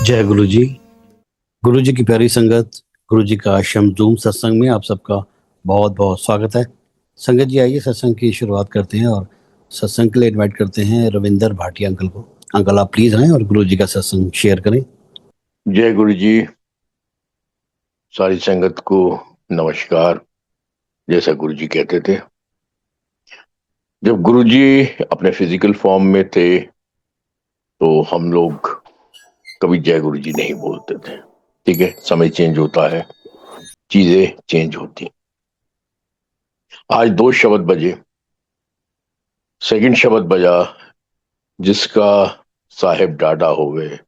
जय गुरु जी। गुरु जी की प्यारी संगत, गुरु जी का आश्रम जूम सत्संग में आप सबका बहुत बहुत स्वागत है। संगत जी, आइए सत्संग की शुरुआत करते हैं और सत्संग के लिए इनवाइट करते हैं रविंदर भाटिया अंकल को। अंकल, आप प्लीज आएं और गुरु जी का सत्संग शेयर करें। जय गुरु जी। सारी संगत को नमस्कार। जैसा गुरु जी कहते थे, जब गुरु जी अपने फिजिकल फॉर्म में थे तो हम लोग कभी जय गुरु जी नहीं बोलते थे। ठीक है, समय चेंज होता है, चीजें चेंज होती। आज दो शब्द बजे, सेकंड शब्द बजा, जिसका साहेब डाडा होवे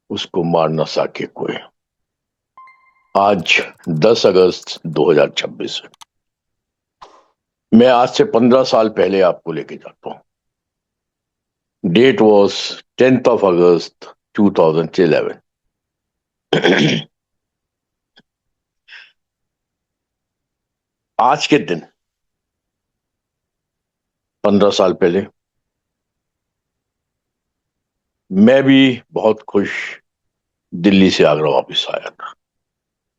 उसको मार न सके कोई। आज 10 अगस्त 2026 है। मैं आज से 15 साल पहले आपको लेके जाता हूँ। Date was 10th of August 2011। आज के दिन 15 साल पहले मैं भी बहुत खुश दिल्ली से आगरा वापस आया था।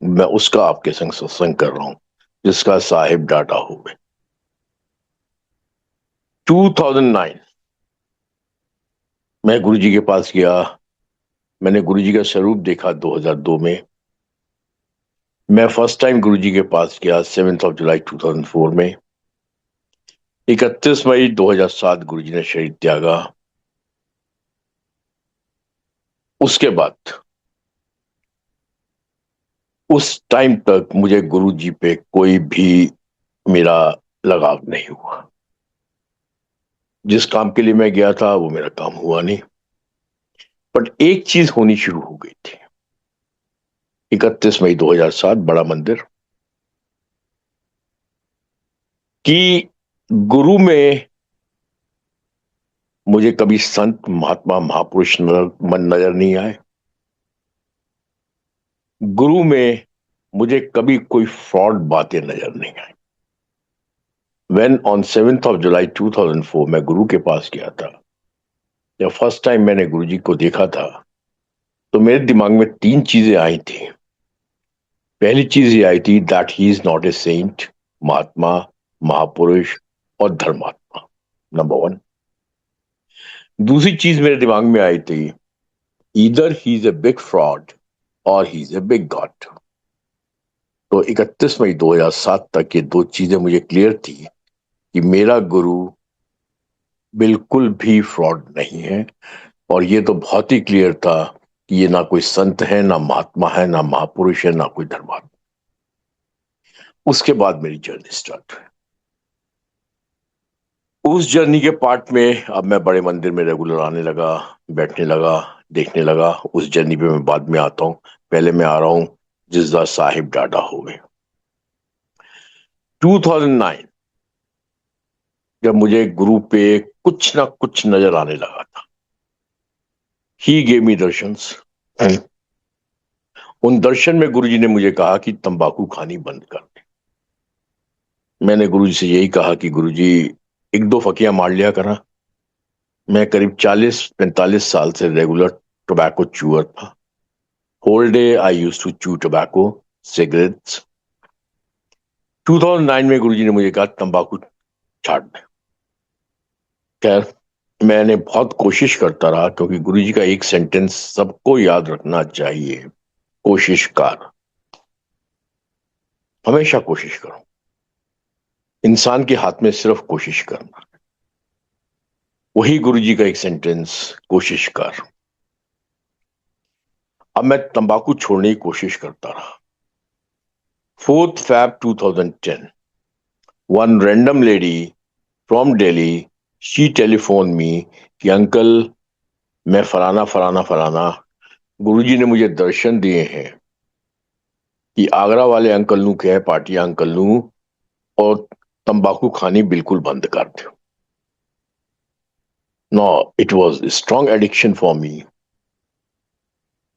मैं उसका आपके संग सत्संग कर रहा हूं, जिसका साहिब डाटा हो गए। 2009 मैं गुरु जी के पास गया। मैंने गुरु जी का स्वरूप देखा 2002 में। मैं फर्स्ट टाइम गुरु जी के पास गया 7th of July 2004 में। 31 मई 2007 गुरु जी ने शरीर त्यागा। उसके बाद उस टाइम तक मुझे गुरु जी पे कोई भी मेरा लगाव नहीं हुआ। जिस काम के लिए मैं गया था वो मेरा काम हुआ नहीं। बट एक चीज होनी शुरू हो गई थी। 31 मई 2007 बड़ा मंदिर कि गुरु में मुझे कभी संत महात्मा महापुरुष मन नजर नहीं आए। गुरु में मुझे कभी कोई फ्रॉड बातें नजर नहीं आई। When on 7th of July 2004 मैं गुरु के पास गया था, जब फर्स्ट टाइम मैंने गुरु जी को देखा था तो मेरे दिमाग में तीन चीजें आई थी। पहली चीज ये आई थी that he is not a saint, महात्मा, महापुरुष और धर्मात्मा, नंबर वन। दूसरी चीज मेरे दिमाग में आई थी, either he is a big fraud और he is a big god. तो 31 मई 2007 तक ये दो चीजें मुझे क्लियर थी कि मेरा गुरु बिल्कुल भी फ्रॉड नहीं है। और ये तो बहुत ही क्लियर था कि ये ना कोई संत है, ना महात्मा है, ना महापुरुष है, ना कोई धर्मात्मा। उसके बाद मेरी जर्नी स्टार्ट हुई। उस जर्नी के पार्ट में अब मैं बड़े मंदिर में रेगुलर आने लगा, बैठने लगा, देखने लगा। उस जर्नी पे मैं बाद में आता हूं। पहले मैं आ रहा हूं जिसदा साहिब डाडा हो गए। 2009 जब मुझे गुरु पे कुछ ना कुछ नजर आने लगा था, ही गेव मी दर्शंस। उन दर्शन में गुरुजी ने मुझे कहा कि तंबाकू खानी बंद कर दे। मैंने गुरुजी से यही कहा कि गुरुजी, एक दो फकियां मार लिया करा। मैं करीब 40-45 साल से रेगुलर टोबैको चूअर था। Whole day I used to chew tobacco, cigarettes. 2009 में गुरुजी ने मुझे कहा तंबाकू छाड़ दे। खैर, मैंने बहुत कोशिश करता रहा, क्योंकि गुरुजी का एक सेंटेंस सबको याद रखना चाहिए, कोशिश कर। हमेशा कोशिश करो। इंसान के हाथ में सिर्फ कोशिश करना। वही गुरुजी का एक सेंटेंस, कोशिश कर। अब मैं तंबाकू छोड़ने की कोशिश करता रहा। 4th Feb 2010 one random lady from Delhi, she telephoned me कि अंकल, मैं फलाना फलाना फलाना, गुरुजी ने मुझे दर्शन दिए हैं कि आगरा वाले अंकल नू कहे पाटिया अंकल नू और तंबाकू खानी बिल्कुल बंद कर दो। No, it was strong addiction for me.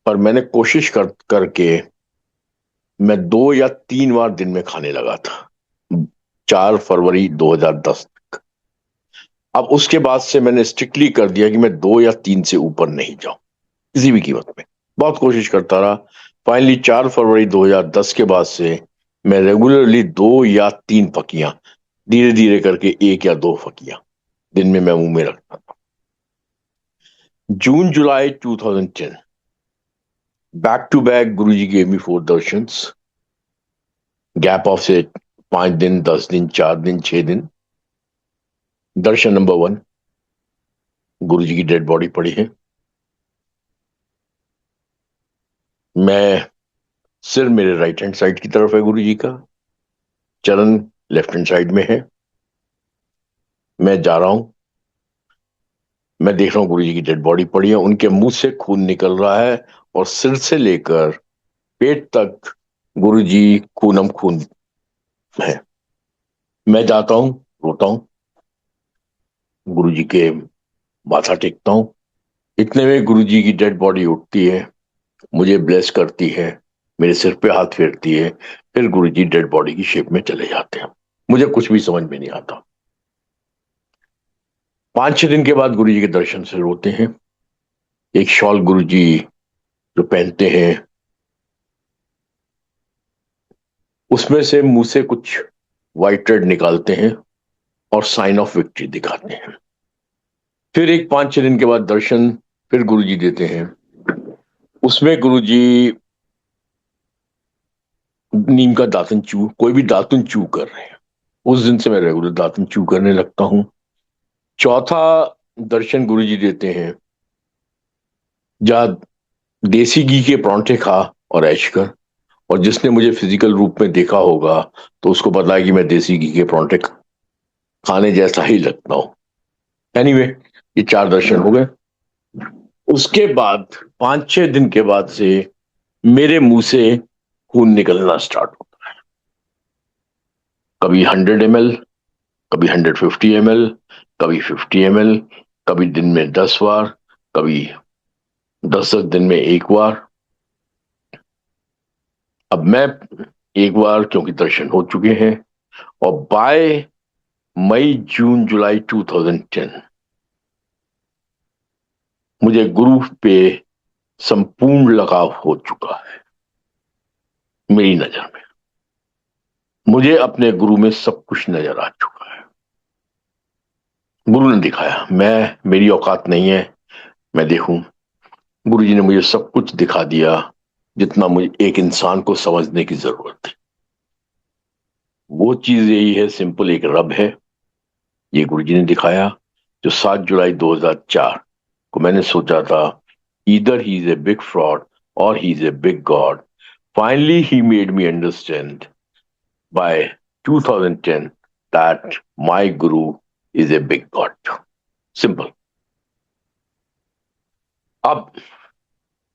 पर मैंने कोशिश करके मैं 2 या 3 बार दिन में खाने लगा था, 4 फरवरी 2010 तक। अब उसके बाद से मैंने स्ट्रिक्टली कर दिया कि मैं 2 या 3 से ऊपर नहीं जाऊं किसी भी कीमत में। बहुत कोशिश करता रहा। फाइनली 4 फरवरी 2010 के बाद से मैं रेगुलरली 2 या 3 फकियां, धीरे धीरे करके 1 या 2 फकियां दिन में मैं मुंह में रखता था। जून जुलाई 2010, back to back Guruji gave me 4 darshans, gap of से 5 दिन, 10 दिन, 4 दिन, 6 दिन। दर्शन नंबर 1, गुरुजी की डेड बॉडी पड़ी है। मैं सिर मेरे राइट हैंड साइड की तरफ है गुरुजी का, चरण लेफ्ट हैंड साइड में है। मैं जा रहा हूं, मैं देख रहा हूं गुरुजी की डेड बॉडी पड़ी है, उनके मुंह से खून निकल रहा है और सिर से लेकर पेट तक गुरुजी खूनम खून है। मैं जाता हूं, रोता हूं, गुरुजी के माथा टेकता हूं। इतने में गुरुजी की डेड बॉडी उठती है, मुझे ब्लेस करती है, मेरे सिर पे हाथ फेरती है, फिर गुरुजी डेड बॉडी की शेप में चले जाते हैं। मुझे कुछ भी समझ में नहीं आता। 5-6 दिन के बाद गुरुजी के दर्शन से होते हैं। एक शॉल गुरुजी जो पहनते हैं, उसमें से मुंह से कुछ व्हाइट रेड निकालते हैं और साइन ऑफ विक्ट्री दिखाते हैं। फिर एक 5-6 दिन के बाद दर्शन फिर गुरुजी देते हैं। उसमें गुरुजी नीम का दातुन चू, कोई भी दातुन चू कर रहे हैं। उस दिन से मैं रेगुलर दातुन चू करने लगता हूं। चौथा दर्शन गुरुजी देते हैं, जा देसी घी के परांठे खा और ऐश कर। और जिसने मुझे फिजिकल रूप में देखा होगा तो उसको पता है कि मैं देसी घी के परांठे खाने जैसा ही लगता हूं। एनीवे, ये 4 दर्शन हो गए। उसके बाद 5-6 दिन के बाद से मेरे मुंह से खून निकलना स्टार्ट होता है। कभी 100 ml, कभी 150 ml, कभी 50 ml, कभी दिन में 10 बार, कभी 10 दिन में 1 बार। अब मैं एक बार, क्योंकि दर्शन हो चुके हैं, और बाय मई जून जुलाई 2010 मुझे गुरु पे संपूर्ण लगाव हो चुका है। मेरी नजर में मुझे अपने गुरु में सब कुछ नजर आ चुका है। गुरु ने दिखाया, मेरी औकात नहीं है मैं देखूं। गुरु जी ने मुझे सब कुछ दिखा दिया जितना मुझे एक इंसान को समझने की जरूरत थी। वो चीज यही है, सिंपल एक रब है, ये गुरु जी ने दिखाया। जो 7 जुलाई 2004 को मैंने सोचा था either he is a big fraud और he is a big god, finally he made me understand by 2010 that my guru is a big god. Simple. अब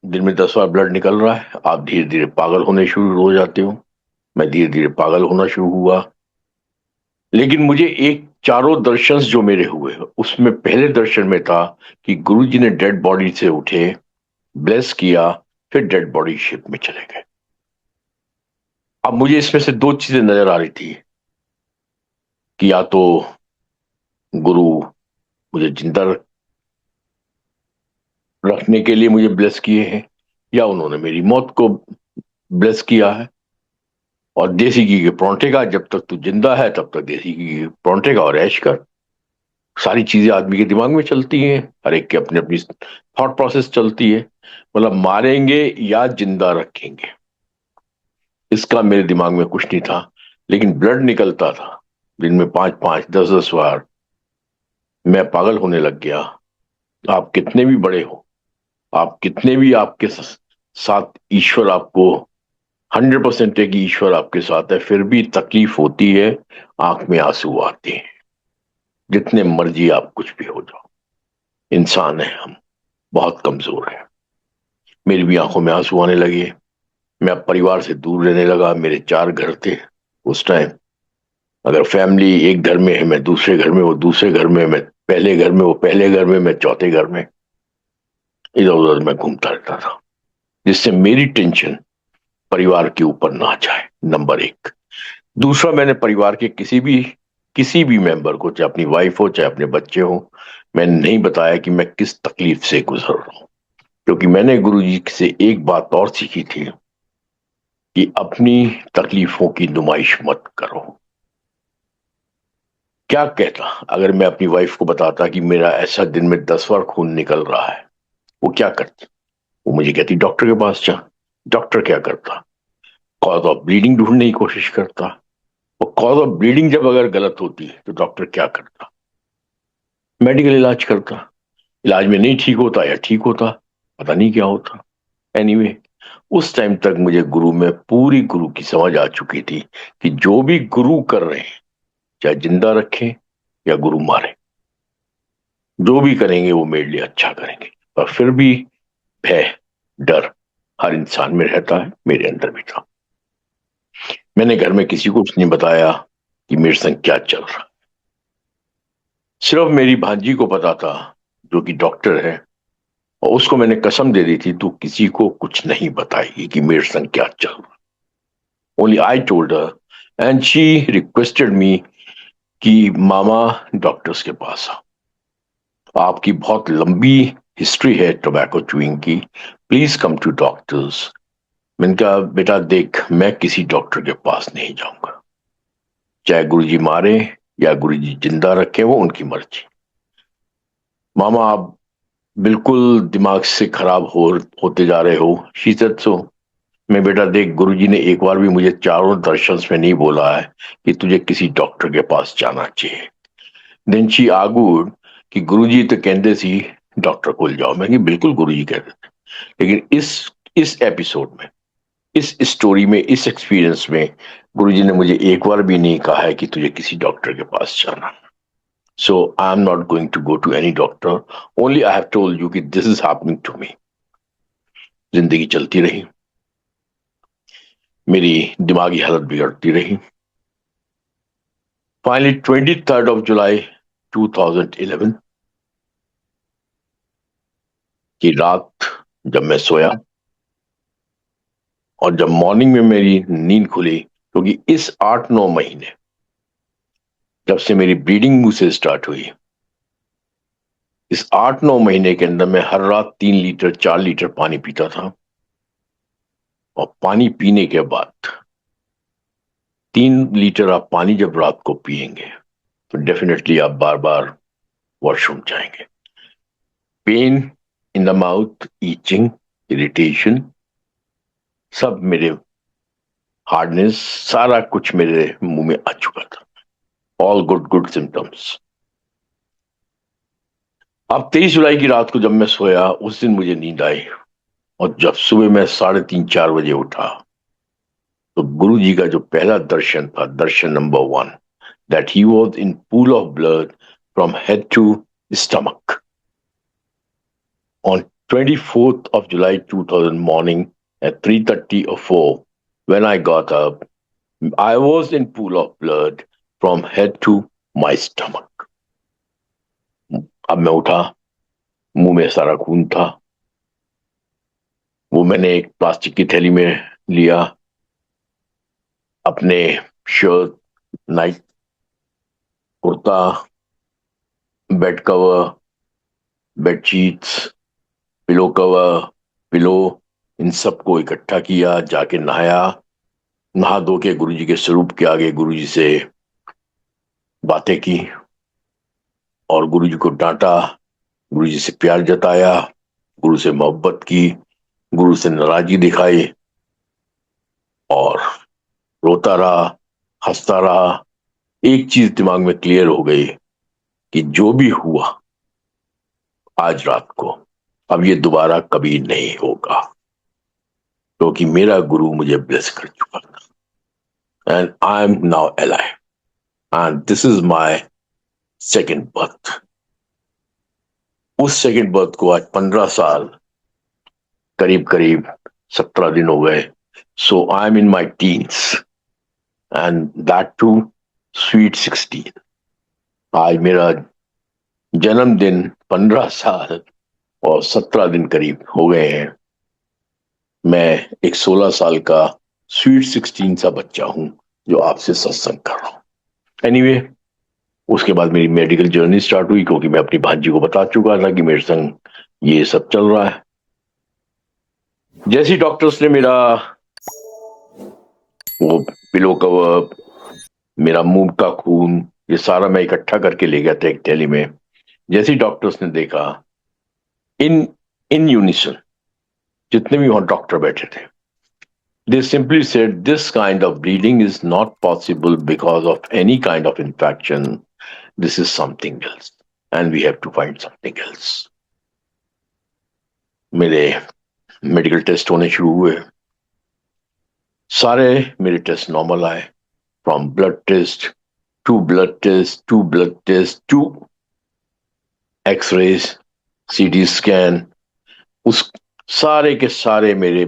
दिन में 10 बार ब्लड निकल रहा है, आप धीरे धीरे पागल होने शुरू हो जाते हो। मैं धीरे धीरे पागल होना शुरू हुआ। लेकिन मुझे एक चारों दर्शन जो मेरे हुए उसमें पहले दर्शन में था कि गुरुजी ने डेड बॉडी से उठे, ब्लेस किया, फिर डेड बॉडी शिप में चले गए। अब मुझे इसमें से 2 चीजें नजर आ रही थी कि या तो गुरु मुझे जिंदा रखने के लिए मुझे ब्लेस किए हैं, या उन्होंने मेरी मौत को ब्लेस किया है। और देसी घी के परांठे का, जब तक तू जिंदा है तब तक देसी घी के परांठे का और ऐश कर। सारी चीजें आदमी के दिमाग में चलती हैं, हर एक के अपनी अपनी थॉट प्रोसेस चलती है। मतलब मारेंगे या जिंदा रखेंगे, इसका मेरे दिमाग में कुछ नहीं था। लेकिन ब्लड निकलता था दिन में 5-5, 10-10 बार। मैं पागल होने लग गया। आप कितने भी बड़े हो, आप कितने भी आपके साथ ईश्वर आपको 100% है कि ईश्वर आपके साथ है, फिर भी तकलीफ होती है, आंख में आंसू आते हैं। जितने मर्जी आप कुछ भी हो जाओ, इंसान है हम, बहुत कमजोर है। मेरी भी आंखों में आंसू आने लगे। मैं अब परिवार से दूर रहने लगा। मेरे 4 घर थे उस टाइम। अगर फैमिली एक घर में है, मैं दूसरे घर में, वो दूसरे घर में, मैं पहले घर में, वो पहले घर में, मैं चौथे घर में। इधर उधर मैं घूमता रहता था, जिससे मेरी टेंशन परिवार के ऊपर ना जाए, नंबर 1। दूसरा, मैंने परिवार के किसी भी मेंबर को, चाहे अपनी वाइफ हो चाहे अपने बच्चे हो, मैंने नहीं बताया कि मैं किस तकलीफ से गुजर रहा हूं। क्योंकि मैंने गुरुजी से एक बात और सीखी थी कि अपनी तकलीफों की नुमाइश मत करो। क्या कहता अगर मैं अपनी वाइफ को बताता कि मेरा ऐसा दिन में 10 बार खून निकल रहा है, वो क्या करती? वो मुझे कहती डॉक्टर के पास जा। डॉक्टर क्या करता? कॉज ऑफ ब्लीडिंग ढूंढने की कोशिश करता। वो कॉज ऑफ ब्लीडिंग जब अगर गलत होती है तो डॉक्टर क्या करता? मेडिकल इलाज करता। इलाज में नहीं ठीक होता या ठीक होता, पता नहीं क्या होता। एनीवे, उस टाइम तक मुझे गुरु में पूरी गुरु की समझ आ चुकी थी कि जो भी गुरु कर रहे हैं, चाहे जिंदा रखें या गुरु मारे, जो भी करेंगे वो मेरे लिए अच्छा करेंगे। पर फिर भी भय, डर हर इंसान में रहता है, मेरे अंदर भी था। मैंने घर में किसी को कुछ नहीं बताया कि मेरे संग क्या चल रहा। सिर्फ मेरी भांजी को पता था, जो कि डॉक्टर है, और उसको मैंने कसम दे दी थी तू किसी को कुछ नहीं बताएगी कि मेरे संग क्या चल रहा। Only I told her and she requested मी कि मामा डॉक्टर्स के पास आओ, आपकी बहुत लंबी हिस्ट्री है टोबैको च्यूइंग की, प्लीज कम टू डॉक्टर्स। मैंने कहा बेटा देख, मैं किसी डॉक्टर के पास नहीं जाऊंगा, चाहे गुरुजी मारे या गुरुजी जिंदा रखे, वो उनकी मर्जी। मामा आप बिल्कुल दिमाग से खराब होते जा रहे हो। She said so. मैं बेटा देख, गुरुजी ने एक बार भी मुझे चारों दर्शन में नहीं बोला है कि तुझे किसी डॉक्टर के पास जाना चाहिए। देन शी आर्ग्यूड कि गुरुजी तो कहते सी डॉक्टर को जाओ। मैं कि बिल्कुल गुरुजी कहते थे, लेकिन इस एपिसोड में, इस स्टोरी में, इस एक्सपीरियंस में गुरुजी ने मुझे एक बार भी नहीं कहा है कि तुझे किसी डॉक्टर के पास जाना। So I am not going to go to any doctor, only I have told you कि this is happening to me. जिंदगी चलती रही, मेरी दिमागी हालत बिगड़ती रही। फाइनली 23rd of July 2011 की रात जब मैं सोया और जब मॉर्निंग में मेरी नींद खुली, क्योंकि इस 8-9 महीने जब से मेरी ब्लीडिंग मुंह से स्टार्ट हुई, इस 8-9 महीने के अंदर मैं हर रात 3 लीटर 4 लीटर पानी पीता था। और पानी पीने के बाद 3 लीटर आप पानी जब रात को पिएंगे तो डेफिनेटली आप बार बार वॉशरूम जाएंगे। Pain in the mouth, itching, irritation, सब मेरे, हार्डनेस, सारा कुछ मेरे मुंह में आ चुका था। All good symptoms. अब 23 जुलाई की रात को जब मैं सोया, उस दिन मुझे नींद आई, और जब सुबह मैं 3:30-4 बजे उठा तो गुरु जी का जो पहला दर्शन था, दर्शन number 1, that he was in pool of blood from head to stomach. On 24th of July 2000 morning at 3:30 or 4, when I got up, I was in pool of blood from head to my stomach. अब मैं उठा, मुंह में सारा खून था। वो मैंने एक प्लास्टिक की थैली में लिया, अपने shirt, night, kurta, bed cover, bedsheets, pillow cover, pillow, इन सबको इकट्ठा किया, जाके नहाया। नहा धो के गुरुजी के स्वरूप के आगे गुरुजी से बातें की और गुरुजी को डांटा, गुरुजी से प्यार जताया, गुरु से मोहब्बत की, गुरु से नाराजगी दिखाई, और रोता रहा, हंसता रहा। एक चीज दिमाग में क्लियर हो गई कि जो भी हुआ आज रात को, अब ये दोबारा कभी नहीं होगा, क्योंकि मेरा गुरु मुझे ब्लेस कर चुका था। And I am now alive and this is my second birth. उस सेकेंड बर्थ को आज 15 साल, करीब करीब 17 दिन हो गए। So I am in my teens and that too sweet 16। आज मेरा जन्मदिन 15 साल और 17 दिन करीब हो गए हैं। मैं एक 16 साल का स्वीट 16 सा बच्चा हूं जो आपसे सत्संग कर रहा हूं। एनीवे, उसके बाद मेरी मेडिकल जर्नी स्टार्ट हुई, क्योंकि मैं अपनी भांजी को बता चुका था कि मेरे संग ये सब चल रहा है। जैसे ही डॉक्टर्स ने मेरा वो पिलो कवर, मेरा मुंह का खून, ये सारा मैं इकट्ठा करके ले गया था एक थैली में। जैसे ही डॉक्टर्स ने देखा, इन इन यूनिसन जितने भी वहां डॉक्टर बैठे थे, they simply said this kind of bleeding is not possible because of any kind of infection. This is something else and we have to find something else. मेरे मेडिकल टेस्ट होने शुरू हुए। सारे मेरे टेस्ट नॉर्मल आए, from blood test to X-rays, CT scan, उस सारे के सारे मेरे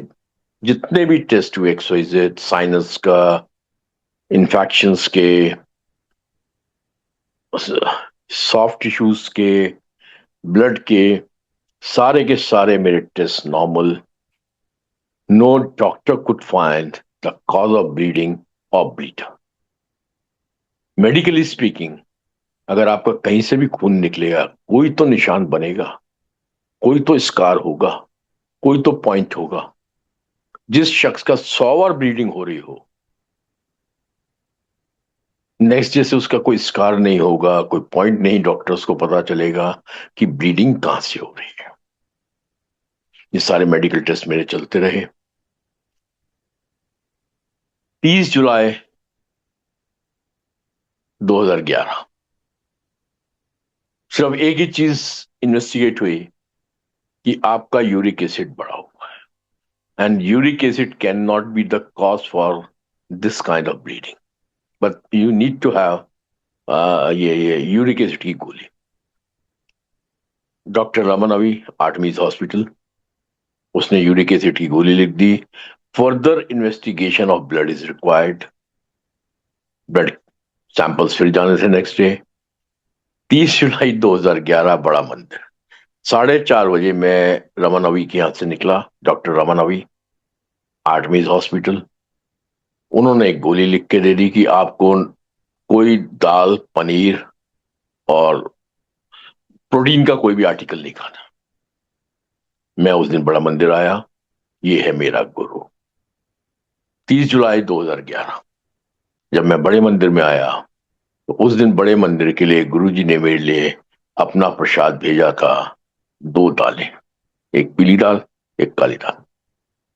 जितने भी टेस्ट हुए, एक्सवाइजेड, साइनस का, इन्फेक्शंस के, सॉफ्ट टिश्यूज के, ब्लड के, सारे के सारे मेरे test normal. No doctor could find the cause of bleeding और ब्लीडर। मेडिकली स्पीकिंग, अगर आपका कहीं से भी खून निकलेगा, कोई तो निशान बनेगा, कोई तो स्कार होगा, कोई तो पॉइंट होगा। जिस शख्स का 100 बार ब्लीडिंग हो रही हो, नेक्स्ट डे से उसका कोई स्कार नहीं होगा, कोई पॉइंट नहीं, डॉक्टर्स को पता चलेगा कि ब्लीडिंग कहां से हो रही है। ये सारे मेडिकल टेस्ट मेरे चलते रहे। 30 जुलाई 2011 सिर्फ एक ही चीज इन्वेस्टिगेट हुई कि आपका यूरिक एसिड बढ़ा हुआ है, and uric acid can not be the cause for this kind of bleeding, but you need to have ये यूरिक एसिड की गोली। Doctor Raman Avi, Artemis hospital, उसने यूरिक एसिड की गोली लिख दी। Further investigation of blood is required. Blood samples फिर जाने से नेक्स्ट डे 30 जुलाई 2011, बड़ा मंदिर, 4:30 बजे मैं रमन अवी के यहां से निकला, doctor Raman Avi, Artemis hospital. उन्होंने एक गोली लिख के दे दी कि आपको कोई दाल, पनीर और प्रोटीन का कोई भी आर्टिकल नहीं खाना। मैं उस दिन बड़ा मंदिर आया, ये है मेरा गुरु। 30 जुलाई 2011 जब मैं बड़े मंदिर में आया, तो उस दिन बड़े मंदिर के लिए गुरुजी ने मेरे लिए अपना प्रसाद भेजा था, 2 दालें, एक पीली दाल, एक काली दाल।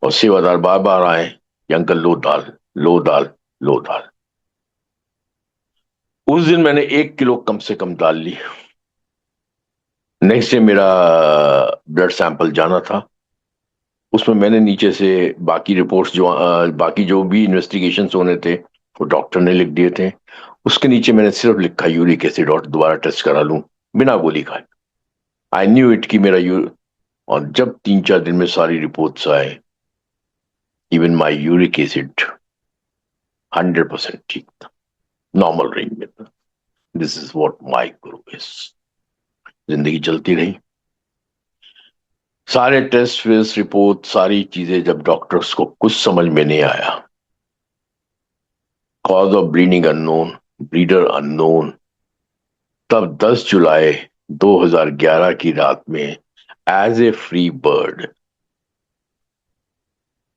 और सेवादार बार बार आए कि अंकल लो दाल, लो दाल, लो दाल। उस दिन मैंने 1 किलो कम से कम दाल ली। नेक्स्ट डे मेरा ब्लड सैंपल जाना था, उसमें मैंने नीचे से बाकी रिपोर्ट्स बाकी जो भी इन्वेस्टिगेशन होने थे वो डॉक्टर ने लिख दिए थे। उसके नीचे मैंने सिर्फ लिखा यूरिक एसिड और दोबारा टेस्ट करा लूं बिना गोली खाए। आई न्यू इट कि मेरा और जब 3-4 दिन में सारी रिपोर्ट्स आए, इवन माई यूरिक एसिड 100% ठीक था, नॉर्मल रेंज में था। This is what my Guru is. जिंदगी चलती रही, सारे टेस्ट फेस रिपोर्ट, सारी चीजें, जब डॉक्टर्स को कुछ समझ में नहीं आया, cause of bleeding unknown, bleeder unknown, तब 10 जुलाई 2011 की रात में एज ए फ्री बर्ड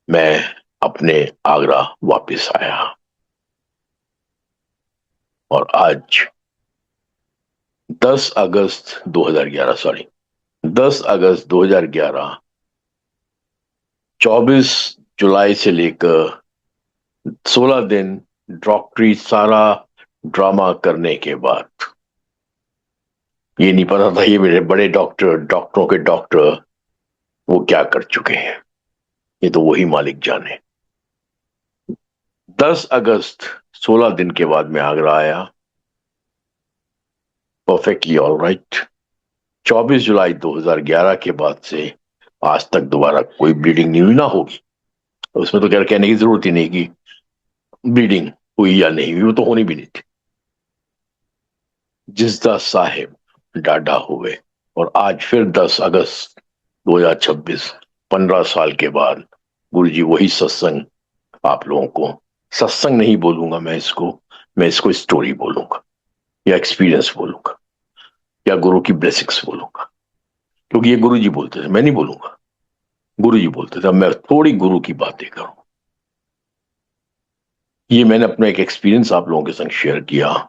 मैं अपने आगरा वापस आया। और आज 10 अगस्त 2011 24 जुलाई से लेकर 16 दिन डॉक्टरी सारा ड्रामा करने के बाद, ये नहीं पता था ये मेरे बड़े डॉक्टरों के डॉक्टर वो क्या कर चुके हैं, ये तो वही मालिक जाने। 10 अगस्त 16 दिन के बाद मैं आगरा आया, परफेक्टली ऑल राइट। 24 जुलाई 2011 के बाद से आज तक दोबारा कोई ब्लीडिंग नहीं हुई, ना होगी। उसमें तो कहने की जरूरत ही नहीं कि ब्लीडिंग हुई या नहीं हुई, वो तो होनी भी नहीं थी। जिसदा साहिब डाढ़ा हुए। और आज फिर 10 अगस्त 2026, 15 साल के बाद गुरुजी वही सत्संग आप लोगों को, सत्संग नहीं बोलूंगा मैं इसको स्टोरी बोलूंगा या एक्सपीरियंस बोलूंगा या गुरु की ब्लेसिंग्स बोलूंगा, क्योंकि ये गुरुजी बोलते थे, मैं नहीं बोलूंगा। गुरु जी बोलते थे। अब मैं थोड़ी गुरु की बातें करूं, ये मैंने अपना एक एक्सपीरियंस आप लोगों के संग शेयर किया।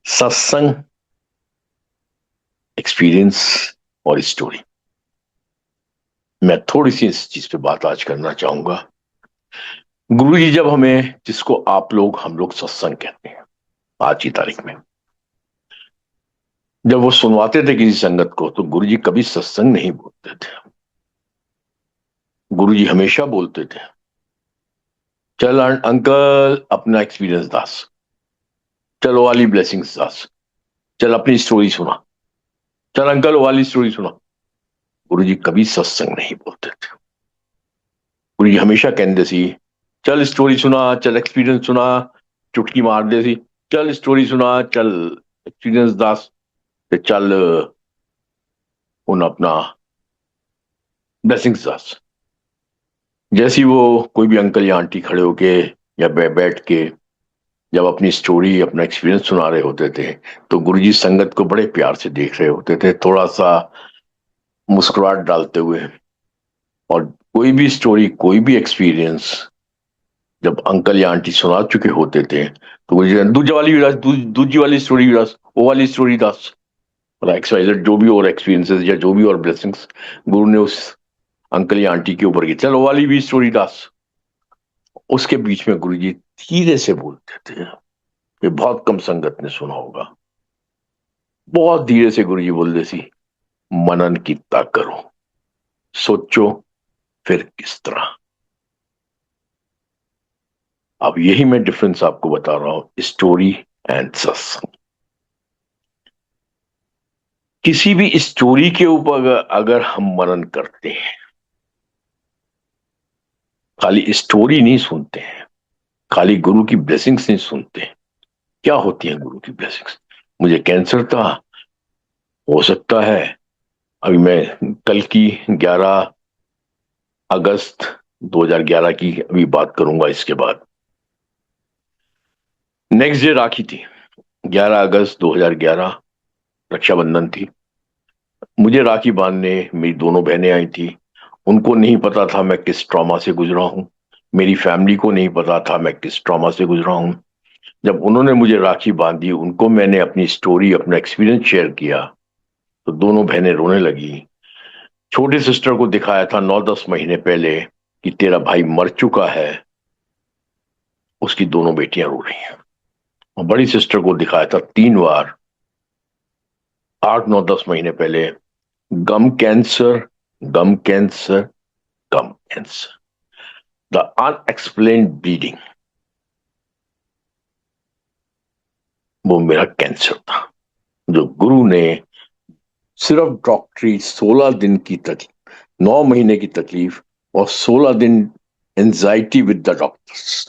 सत्संग, एक्सपीरियंस और स्टोरी। मैं थोड़ी सी इस चीज पे बात आज करना चाहूंगा। गुरु जी जब हमें, जिसको आप लोग हम लोग सत्संग कहते हैं आज की तारीख में, जब वो सुनवाते थे किसी संगत को, तो गुरु जी कभी सत्संग नहीं बोलते थे। गुरु जी हमेशा बोलते थे, चल अंकल अपना एक्सपीरियंस दास, चलो वाली ब्लेसिंग्स दास, चल अपनी स्टोरी सुना, चल अंकल वाली स्टोरी सुना। गुरु जी कभी सत्संग नहीं बोलते थे। गुरु जी हमेशा कहते सी, चल स्टोरी सुना, चल एक्सपीरियंस सुना, चुटकी मार दे सी, चल स्टोरी सुना, चल एक्सपीरियंस दास, ते चल उन अपना ब्लेसिंग्स दास। जैसे ही वो कोई भी अंकल या आंटी खड़े होके या बैठ के जब अपनी स्टोरी अपना एक्सपीरियंस सुना रहे होते थे, तो गुरुजी संगत को बड़े प्यार से देख रहे होते थे, थोड़ा सा मुस्कुराहट डालते हुए। और कोई भी स्टोरी, कोई भी एक्सपीरियंस जब अंकल या आंटी सुना चुके होते थे, तो गुरुजी दूसरी वाली विरास, दूसरी वाली स्टोरी विरास, वो वाली स्टोरी दास, मतलब एक्सवाइजेड जो भी और एक्सपीरियंसेस या जो भी और ब्लेसिंग्स गुरु ने उस अंकल या आंटी के ऊपर की, चलो वाली भी स्टोरी दास। उसके बीच में गुरुजी धीरे से बोलते थे। ये बहुत कम संगत ने सुना होगा। बहुत धीरे से गुरुजी बोलते सी, मनन कितना करो, सोचो फिर किस तरह। अब यही मैं डिफरेंस आपको बता रहा हूं, स्टोरी एंड सत्संग। किसी भी स्टोरी के ऊपर अगर हम मनन करते हैं, खाली स्टोरी नहीं सुनते हैं, खाली गुरु की ब्लेसिंग्स नहीं सुनते हैं। क्या होती है गुरु की ब्लेसिंग्स? मुझे कैंसर था, हो सकता है अभी मैं कल की 11 अगस्त 2011 की अभी बात करूंगा। इसके बाद नेक्स्ट डे राखी थी, 11 अगस्त 2011, रक्षाबंधन थी। मुझे राखी बांधने मेरी दोनों बहनें आई थी। उनको नहीं पता था मैं किस ट्रॉमा से गुजरा हूं, मेरी फैमिली को नहीं पता था मैं किस ट्रॉमा से गुजरा हूं। जब उन्होंने मुझे राखी बांधी, उनको मैंने अपनी स्टोरी, अपना एक्सपीरियंस शेयर किया, तो दोनों बहनें रोने लगी। छोटी सिस्टर को दिखाया था 9-10 महीने पहले कि तेरा भाई मर चुका है, उसकी दोनों बेटियां रो रही हैं। और बड़ी सिस्टर को दिखाया था 3 बार, 8-9-10 महीने पहले, gum cancer, gum cancer, gum cancer, the unexplained bleeding. वो मेरा कैंसर था, जो गुरु ने सिर्फ डॉक्टरी 16 दिन की तकलीफ, 9 महीने की तकलीफ और 16 दिन anxiety with the doctors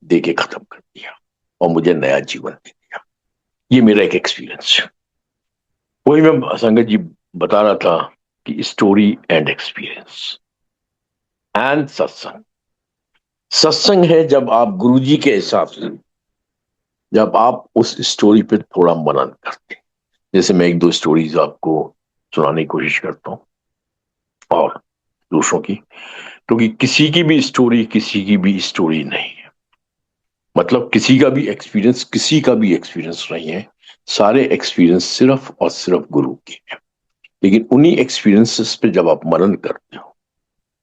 they के खत्म कर दिया और मुझे नया जीवन दे दिया। ये मेरा एक एक्सपीरियंस है। वही मैं संगत जी बता रहा था कि स्टोरी एंड एक्सपीरियंस एंड सत्संग। सत्संग है जब आप गुरुजी के हिसाब से, जब आप उस स्टोरी पे थोड़ा मनन करते हैं। जैसे मैं 1-2 स्टोरीज आपको सुनाने की कोशिश करता हूं, और दूसरों की, क्योंकि किसी की भी स्टोरी किसी की भी स्टोरी नहीं है। मतलब किसी का भी एक्सपीरियंस नहीं है। सारे एक्सपीरियंस सिर्फ और सिर्फ गुरु के हैं। लेकिन उन्हीं एक्सपीरियंसेस पे जब आप मनन करते हो,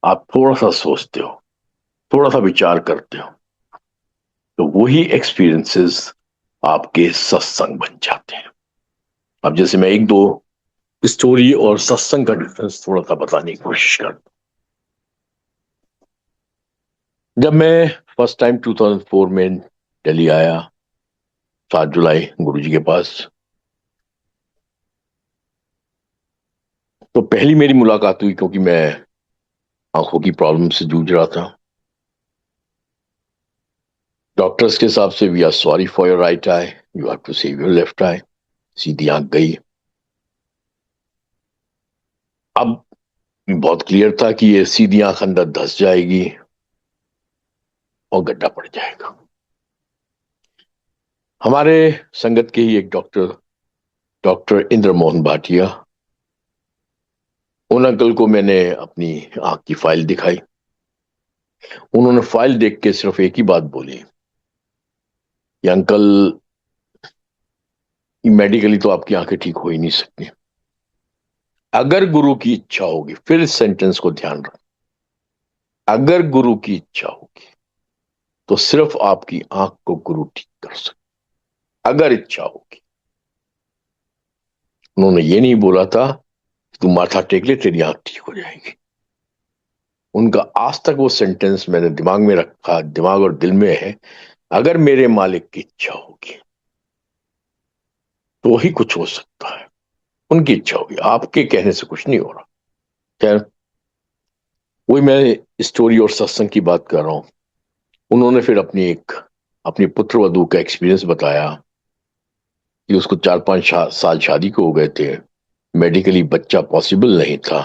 आप थोड़ा सा सोचते हो, थोड़ा सा विचार करते हो, तो वही एक्सपीरियंसेस आपके सत्संग बन जाते हैं। अब जैसे मैं 1-2 स्टोरी और सत्संग का डिफरेंस थोड़ा सा बताने की कोशिश करता हूं। जब मैं फर्स्ट टाइम 2004 में दिल्ली आया, 7 जुलाई गुरुजी के पास, तो पहली मेरी मुलाकात हुई, क्योंकि मैं आंखों की प्रॉब्लम से जूझ रहा था। डॉक्टर्स के हिसाब से, we are sorry for your right eye, you have to save your left eye. सीधी आंख गई। अब बहुत क्लियर था कि ये सीधी आंख अंदर धस जाएगी और गड्ढा पड़ जाएगा। हमारे संगत के ही एक डॉक्टर, डॉक्टर इंद्र मोहन भाटिया, उन अंकल को मैंने अपनी आंख की फाइल दिखाई। उन्होंने फाइल देख के सिर्फ एक ही बात बोली कि अंकल, मेडिकली तो आपकी आंखें ठीक हो ही नहीं सकती। अगर गुरु की इच्छा होगी, फिर इस सेंटेंस को ध्यान रखो, अगर गुरु की इच्छा होगी तो सिर्फ आपकी आंख को गुरु ठीक कर सकते, अगर इच्छा होगी। उन्होंने ये नहीं बोला था कि तू माथा टेक ले तेरी आंख ठीक हो जाएगी। उनका आज तक वो सेंटेंस मैंने दिमाग में रखा, दिमाग और दिल में है, अगर मेरे मालिक की इच्छा होगी तो ही कुछ हो सकता है। उनकी इच्छा होगी, आपके कहने से कुछ नहीं हो रहा। खैर, वही मैं स्टोरी और सत्संग की बात कर रहा हूं। उन्होंने फिर अपनी पुत्र वधू का एक्सपीरियंस बताया कि उसको 4-5 साल शादी को हो गए थे, मेडिकली बच्चा पॉसिबल नहीं था।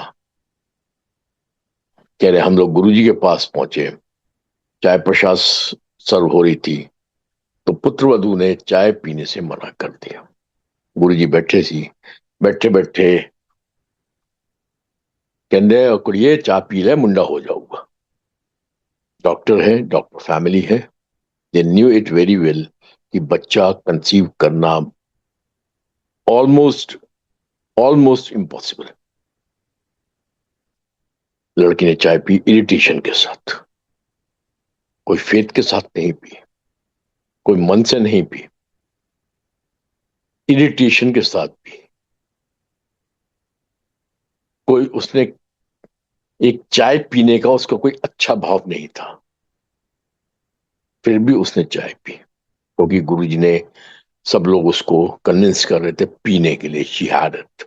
कह रहे हम लोग गुरुजी के पास पहुंचे, चाय प्रसाद सर्व हो रही थी, तो पुत्र वधू ने चाय पीने से मना कर दिया। गुरुजी बैठे बैठे कहते कुड़िए चाय पी ले, मुंडा हो जाऊंगा। डॉक्टर है, डॉक्टर फैमिली है, they knew it very well कि बच्चा कंसीव करना ऑलमोस्ट ऑलमोस्ट इम्पॉसिबल है। लड़की ने चाय पी इरिटेशन के साथ, कोई फेथ के साथ नहीं पी, कोई मन से नहीं पी, इरिटेशन के साथ पी। कोई उसने एक चाय पीने का उसका कोई अच्छा भाव नहीं था, फिर भी उसने चाय पी, क्योंकि गुरुजी ने सब लोग उसको कन्विंस कर रहे थे पीने के लिए। शी हैड इट,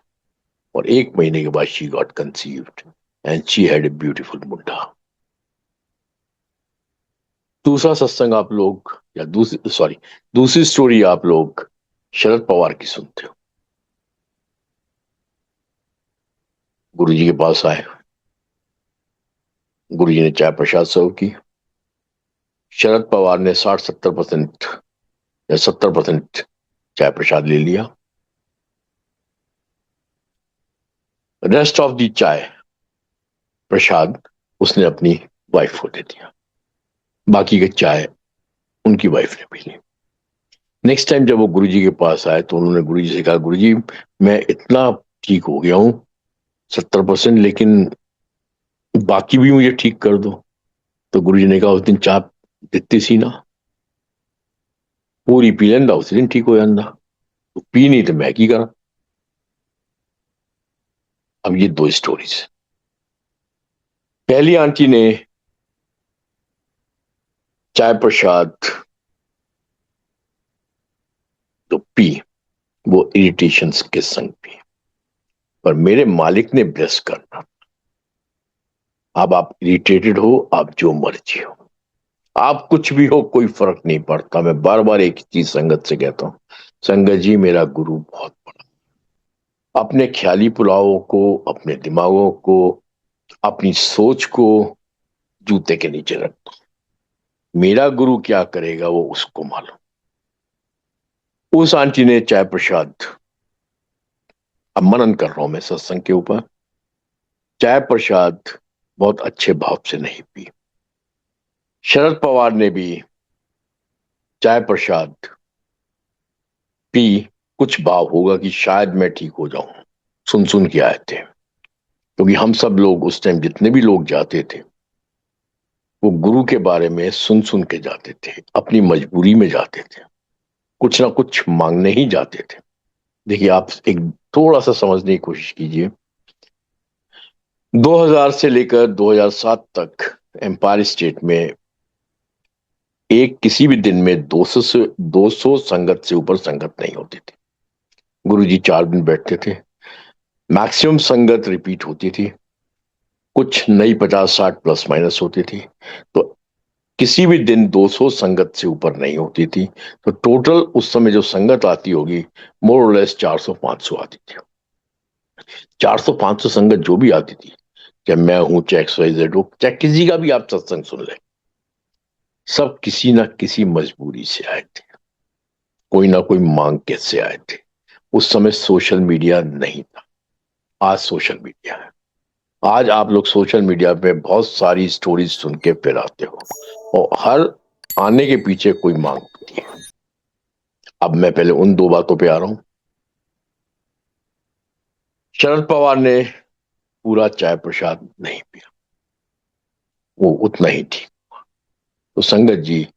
और 1 महीने के बाद she got conceived and she had a beautiful मुंडा। दूसरा सत्संग आप लोग, या दूसरी स्टोरी आप लोग शरद पवार की सुनते हो। गुरुजी के पास आए, गुरुजी ने चाय प्रसाद सर्व की। शरद पवार ने 60-70% या 70% चाय प्रसाद ले लिया। रेस्ट ऑफ दी चाय प्रसाद उसने अपनी वाइफ को दे दिया, बाकी के चाय उनकी वाइफ ने पी ली। नेक्स्ट टाइम जब वो गुरुजी के पास आए तो उन्होंने गुरुजी से कहा, गुरुजी मैं इतना ठीक हो गया हूं 70%, लेकिन बाकी भी मुझे ठीक कर दो। तो गुरुजी ने कहा, उस दिन चाय दित्ती सी ना, पूरी पी लेंदा, उस दिन ठीक हो जाता, तो पी नहीं तो मैं की करा। अब ये 2 स्टोरीज। पहली आंटी ने चाय प्रसाद तो पी, वो इरिटेशन के संग पी, पर मेरे मालिक ने ब्लेस करना। अब आप इरिटेटेड हो, आप जो मर्जी हो, आप कुछ भी हो, कोई फर्क नहीं पड़ता। मैं बार बार एक चीज संगत से कहता हूं, संगत जी मेरा गुरु बहुत बड़ा। अपने ख्याली पुलावों को, अपने दिमागों को, अपनी सोच को जूते के नीचे रख दो। मेरा गुरु क्या करेगा वो उसको मालूम। उस आंटी ने चाय प्रसाद, अब मनन कर रहा हूं मैं सत्संग के ऊपर, चाय प्रसाद बहुत अच्छे भाव से नहीं पी। शरद पवार ने भी चाय प्रसाद पी, कुछ भाव होगा कि शायद मैं ठीक हो जाऊं, सुन सुन के आए थे। क्योंकि हम सब लोग उस टाइम जितने भी लोग जाते थे वो गुरु के बारे में सुन सुन के जाते थे, अपनी मजबूरी में जाते थे, कुछ ना कुछ मांगने ही जाते थे। देखिए, आप एक थोड़ा सा समझने की कोशिश कीजिए। 2000 से लेकर 2007 तक एम्पायर स्टेट में एक किसी भी दिन में 200 संगत से ऊपर संगत नहीं होती थी। गुरुजी 4 दिन बैठते थे, मैक्सिमम संगत रिपीट होती थी, कुछ नई 50-60 प्लस माइनस होती थी। तो किसी भी दिन 200 संगत से ऊपर नहीं होती थी। तो टोटल उस समय जो संगत आती होगी, मोर और लेस 400-500 आती थी। 400-500 संगत जो भी आती थी, चाहे मैं हूं, चाहे XYZ हो, चाहे किसी का भी आप सत्संग सुन ले, सब किसी ना किसी मजबूरी से आए थे, कोई ना कोई मांग के से आए थे। उस समय सोशल मीडिया नहीं था, आज सोशल मीडिया है। आज आप लोग सोशल मीडिया पे बहुत सारी स्टोरीज सुन के फिर आते हो और हर आने के पीछे कोई मांग होती है। अब मैं पहले उन दो बातों पे आ रहा हूं। शरद पवार ने पूरा चाय प्रसाद नहीं पिया, वो उतना ही ठीक। तो संगत जी,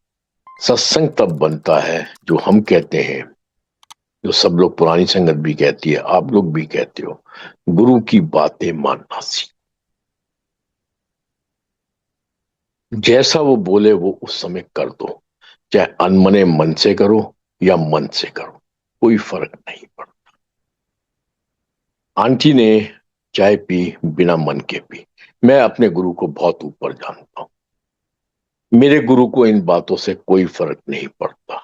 सत्संग तब बनता है जो हम कहते हैं, जो सब लोग पुरानी संगत भी कहती है, आप लोग भी कहते हो, गुरु की बातें मानना सीख। जैसा वो बोले वो उस समय कर दो, चाहे अनमने मन से करो या मन से करो, कोई फर्क नहीं पड़ता। आंटी ने चाय पी, बिना मन के पी। मैं अपने गुरु को बहुत ऊपर जानता हूं, मेरे गुरु को इन बातों से कोई फर्क नहीं पड़ता।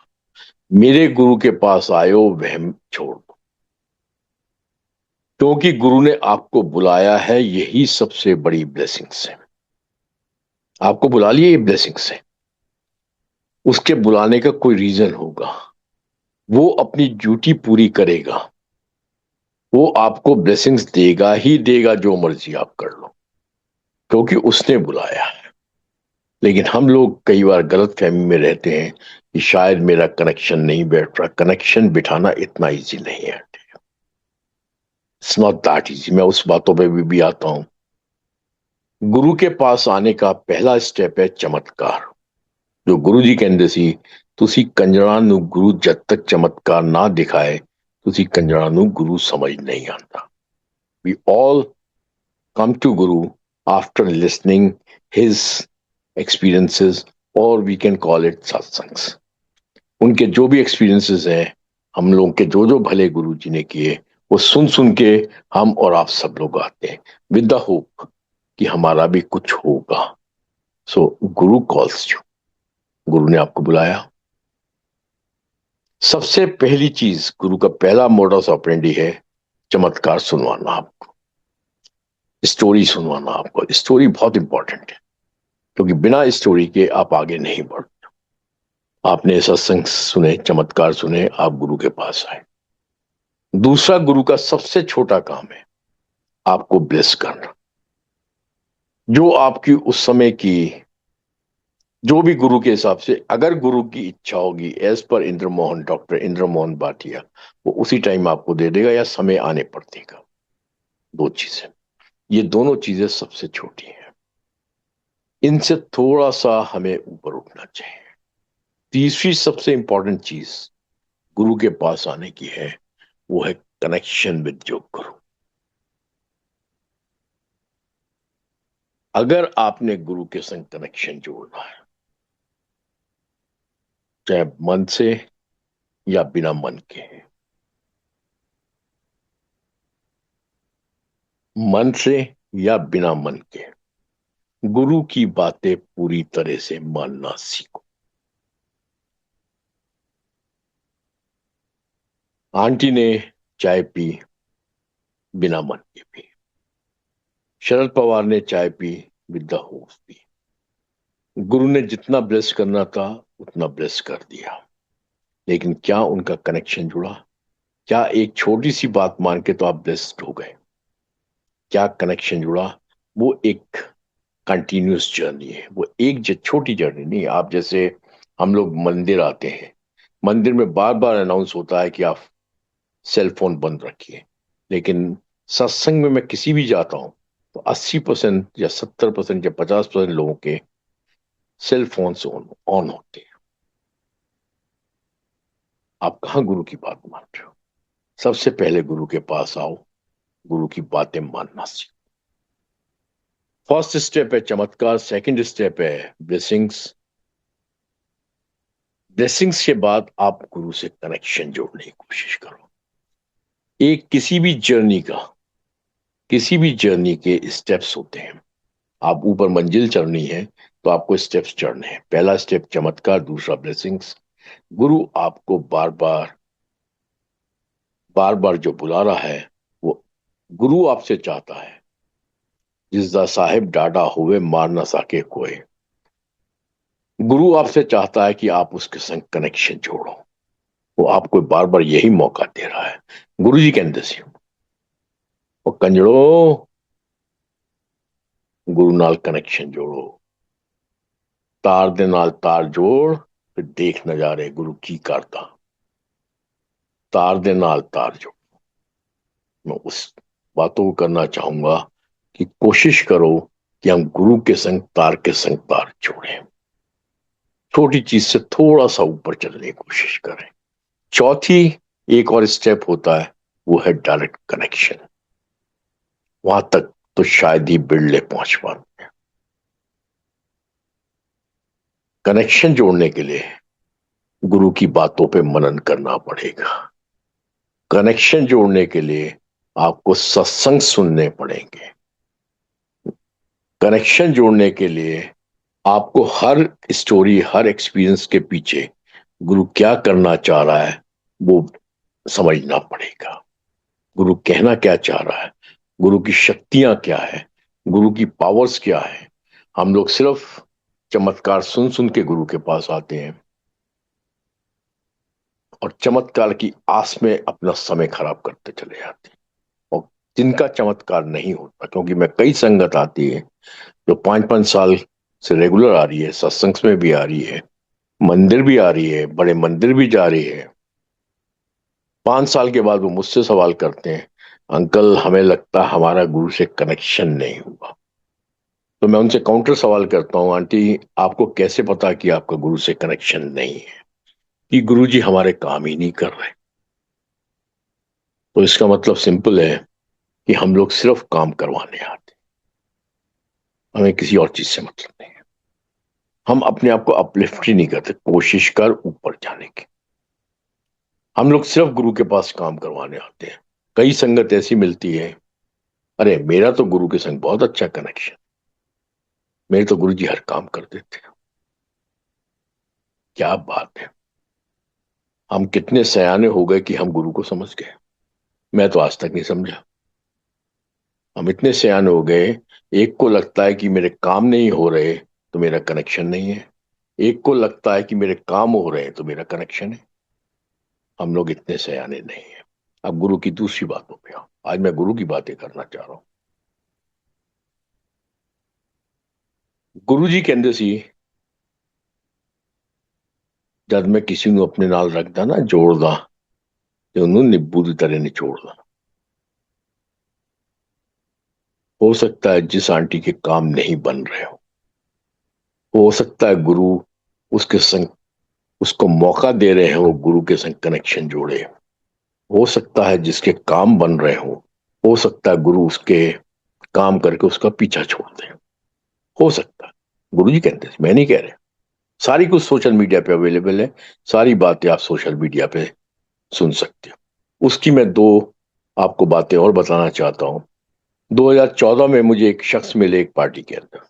मेरे गुरु के पास आयो, वहम छोड़ दो, क्योंकि गुरु ने आपको बुलाया है, यही सबसे बड़ी ब्लेसिंग्स है। आपको बुला लिया, ये ब्लेसिंग्स है। उसके बुलाने का कोई रीजन होगा, वो अपनी ड्यूटी पूरी करेगा, वो आपको ब्लेसिंग्स देगा ही देगा, जो मर्जी आप कर लो, क्योंकि उसने बुलाया है। लेकिन हम लोग कई बार गलत फहमी में रहते हैं कि शायद मेरा कनेक्शन नहीं बैठ रहा। कनेक्शन बिठाना इतना इजी नहीं है, इट्स नॉट दैट इजी। मैं उस बातों पे भी आता हूं। गुरु के पास आने का पहला स्टेप है चमत्कार। जो गुरु जी कहते सी, ਤੁਸੀਂ ਕੰਜਰਾਂ ਨੂੰ ਗੁਰੂ ਜਦ ਤੱਕ ਚਮਤਕਾਰ ਨਾ ਦਿਖਾਏ, ਤੁਸੀਂ ਕੰਜਰਾਂ ਨੂੰ ਗੁਰੂ ਸਮਝ ਨਹੀਂ ਆਂਦਾ। We all come to Guru after listening his experiences, or we can call it satsangs. उनके जो भी एक्सपीरियंसेस हैं, हम लोग के जो जो भले गुरु जी ने किए, वो सुन सुन के हम और आप सब लोग आते हैं विद द होप कि हमारा भी कुछ होगा। सो गुरु कॉल्स यू, गुरु ने आपको बुलाया। सबसे पहली चीज, गुरु का पहला मोडस ऑपरेंडी है चमत्कार सुनवाना, आपको स्टोरी सुनवाना। आपको स्टोरी बहुत इंपॉर्टेंट है, क्योंकि बिना स्टोरी के आप आगे नहीं बढ़ते। आपने सत्संग सुने, चमत्कार सुने, आप गुरु के पास आए। दूसरा, गुरु का सबसे छोटा काम है आपको ब्लेस करना। जो आपकी उस समय की, जो भी गुरु के हिसाब से, अगर गुरु की इच्छा होगी, as per Indramohan, doctor Indramohan Bhatia, वो उसी टाइम आपको दे देगा या समय आने पर देगा। दो चीजें, ये दोनों चीजें सबसे छोटी हैं, इनसे थोड़ा सा हमें ऊपर उठना चाहिए। तीसरी सबसे इंपॉर्टेंट चीज गुरु के पास आने की है, वो है कनेक्शन विद जो गुरु। अगर आपने गुरु के संग कनेक्शन जोड़ना है, चाहे मन से या बिना मन के, मन से या बिना मन के, गुरु की बातें पूरी तरह से मानना सीखो। आंटी ने चाय पी, बिना मन के पी। शरद पवार ने चाय P, with the hope P. गुरु ने जितना ब्लेस करना था उतना ब्लेस कर दिया, लेकिन क्या उनका कनेक्शन जुड़ा? क्या एक छोटी सी बात मान के तो आप ब्लेस्ड हो गए? क्या कनेक्शन जुड़ा? वो एक कंटिन्यूस जर्नी है, वो एक छोटी जर्नी नहीं। आप जैसे, हम लोग मंदिर आते हैं, मंदिर में बार बार अनाउंस होता है कि आप सेल फोन बंद रखिए, लेकिन सत्संग में मैं किसी भी जाता हूं तो 80% या 70% या 50% लोगों के सेल फोन ऑन होते हैं। आप कहां गुरु की बात मान रहे हो? सबसे पहले गुरु के पास आओ, गुरु की बातें मानना सीखो। फर्स्ट स्टेप है चमत्कार, सेकंड स्टेप है ब्लेसिंग्स। ब्लेसिंग्स के बाद आप गुरु से कनेक्शन जोड़ने की कोशिश करो। एक किसी भी जर्नी के स्टेप्स होते हैं। आप ऊपर मंजिल चढ़नी है तो आपको स्टेप्स चढ़ने हैं। पहला स्टेप चमत्कार, दूसरा ब्लेसिंग्स। गुरु आपको बार बार जो बुला रहा है, वो गुरु आपसे चाहता है, जिसदा साहिब डाडा हुए मार ना सके कोई। गुरु आपसे चाहता है कि आप उसके संग कनेक्शन जोड़ो। वो आपको बार बार यही मौका दे रहा है। गुरु जी कहते सी, वो कंजड़ो, गुरु नाल कनेक्शन जोड़ो, तार दे नाल तार जोड़, फिर देख नजारे गुरु की करता। तार दे नाल तार जोड़, मैं उस बातों को करना चाहूंगा कि कोशिश करो कि हम गुरु के संग के संग तार जोड़ें, छोटी चीज से थोड़ा सा ऊपर चलने की कोशिश करें। चौथी एक और स्टेप होता है, वो है डायरेक्ट कनेक्शन। वहां तक तो शायद ही बिरले पहुंच पाते हैं। कनेक्शन जोड़ने के लिए गुरु की बातों पे मनन करना पड़ेगा। कनेक्शन जोड़ने के लिए आपको सत्संग सुनने पड़ेंगे। कनेक्शन जोड़ने के लिए आपको हर स्टोरी, हर एक्सपीरियंस के पीछे गुरु क्या करना चाह रहा है वो समझना पड़ेगा। गुरु कहना क्या चाह रहा है, गुरु की शक्तियां क्या है, गुरु की पावर्स क्या है। हम लोग सिर्फ चमत्कार सुन सुन के गुरु के पास आते हैं और चमत्कार की आस में अपना समय खराब करते चले जाते हैं। और जिनका चमत्कार नहीं होता, क्योंकि मैं कई संगत आती है जो 5-5 साल से रेगुलर आ रही है, सत्संग में भी आ रही है, मंदिर भी आ रही है, बड़े मंदिर भी जा रही है। 5 साल के बाद वो मुझसे सवाल करते हैं, अंकल हमें लगता है हमारा गुरु से कनेक्शन नहीं हुआ। तो मैं उनसे काउंटर सवाल करता हूँ, आंटी आपको कैसे पता कि आपका गुरु से कनेक्शन नहीं है? कि गुरु जी हमारे काम ही नहीं कर रहे। तो इसका मतलब सिंपल है कि हम लोग सिर्फ काम करवाने आते हैं, हमें किसी और चीज से मतलब नहीं है। हम अपने आप को अपलिफ्ट ही नहीं करते, कोशिश कर ऊपर जाने की। हम लोग सिर्फ गुरु के पास काम करवाने आते हैं। कई संगत ऐसी मिलती है, अरे मेरा तो गुरु के संग बहुत अच्छा कनेक्शन, मेरे तो गुरु जी हर काम कर देते हैं। क्या बात है, हम कितने सयाने हो गए कि हम गुरु को समझ गए। मैं तो आज तक नहीं समझा। हम इतने सयाने हो गए, एक को लगता है कि मेरे काम नहीं हो रहे तो मेरा कनेक्शन नहीं है, एक को लगता है कि मेरे काम हो रहे हैं तो मेरा कनेक्शन है। हम लोग इतने सयाने नहीं है। अब गुरु की दूसरी बातों पे आओ। आज मैं गुरु की बातें करना चाह रहा हूं। गुरु जी कहते सी, जब मैं किसी ਨੂੰ अपने नाल रखदा ना, जोड़दा ते ਉਹਨੂੰ ਨਿੰਬੂ ਦੀ तरह निचोड़दा। हो सकता है जिस आंटी के काम नहीं बन रहे हो सकता है गुरु उसके संग, उसको मौका दे रहे हैं वो गुरु के संग कनेक्शन जोड़े। हो सकता है जिसके काम बन रहे हो सकता है गुरु उसके काम करके उसका पीछा छोड़ दे। हो सकता है, गुरु जी कहते हैं, मैं नहीं कह रहा। सारी कुछ सोशल मीडिया पे अवेलेबल है, सारी बातें आप सोशल मीडिया पे सुन सकते हो। उसकी मैं दो आपको बातें और बताना चाहता हूं। 2014 में मुझे एक शख्स मिले एक पार्टी के अंदर,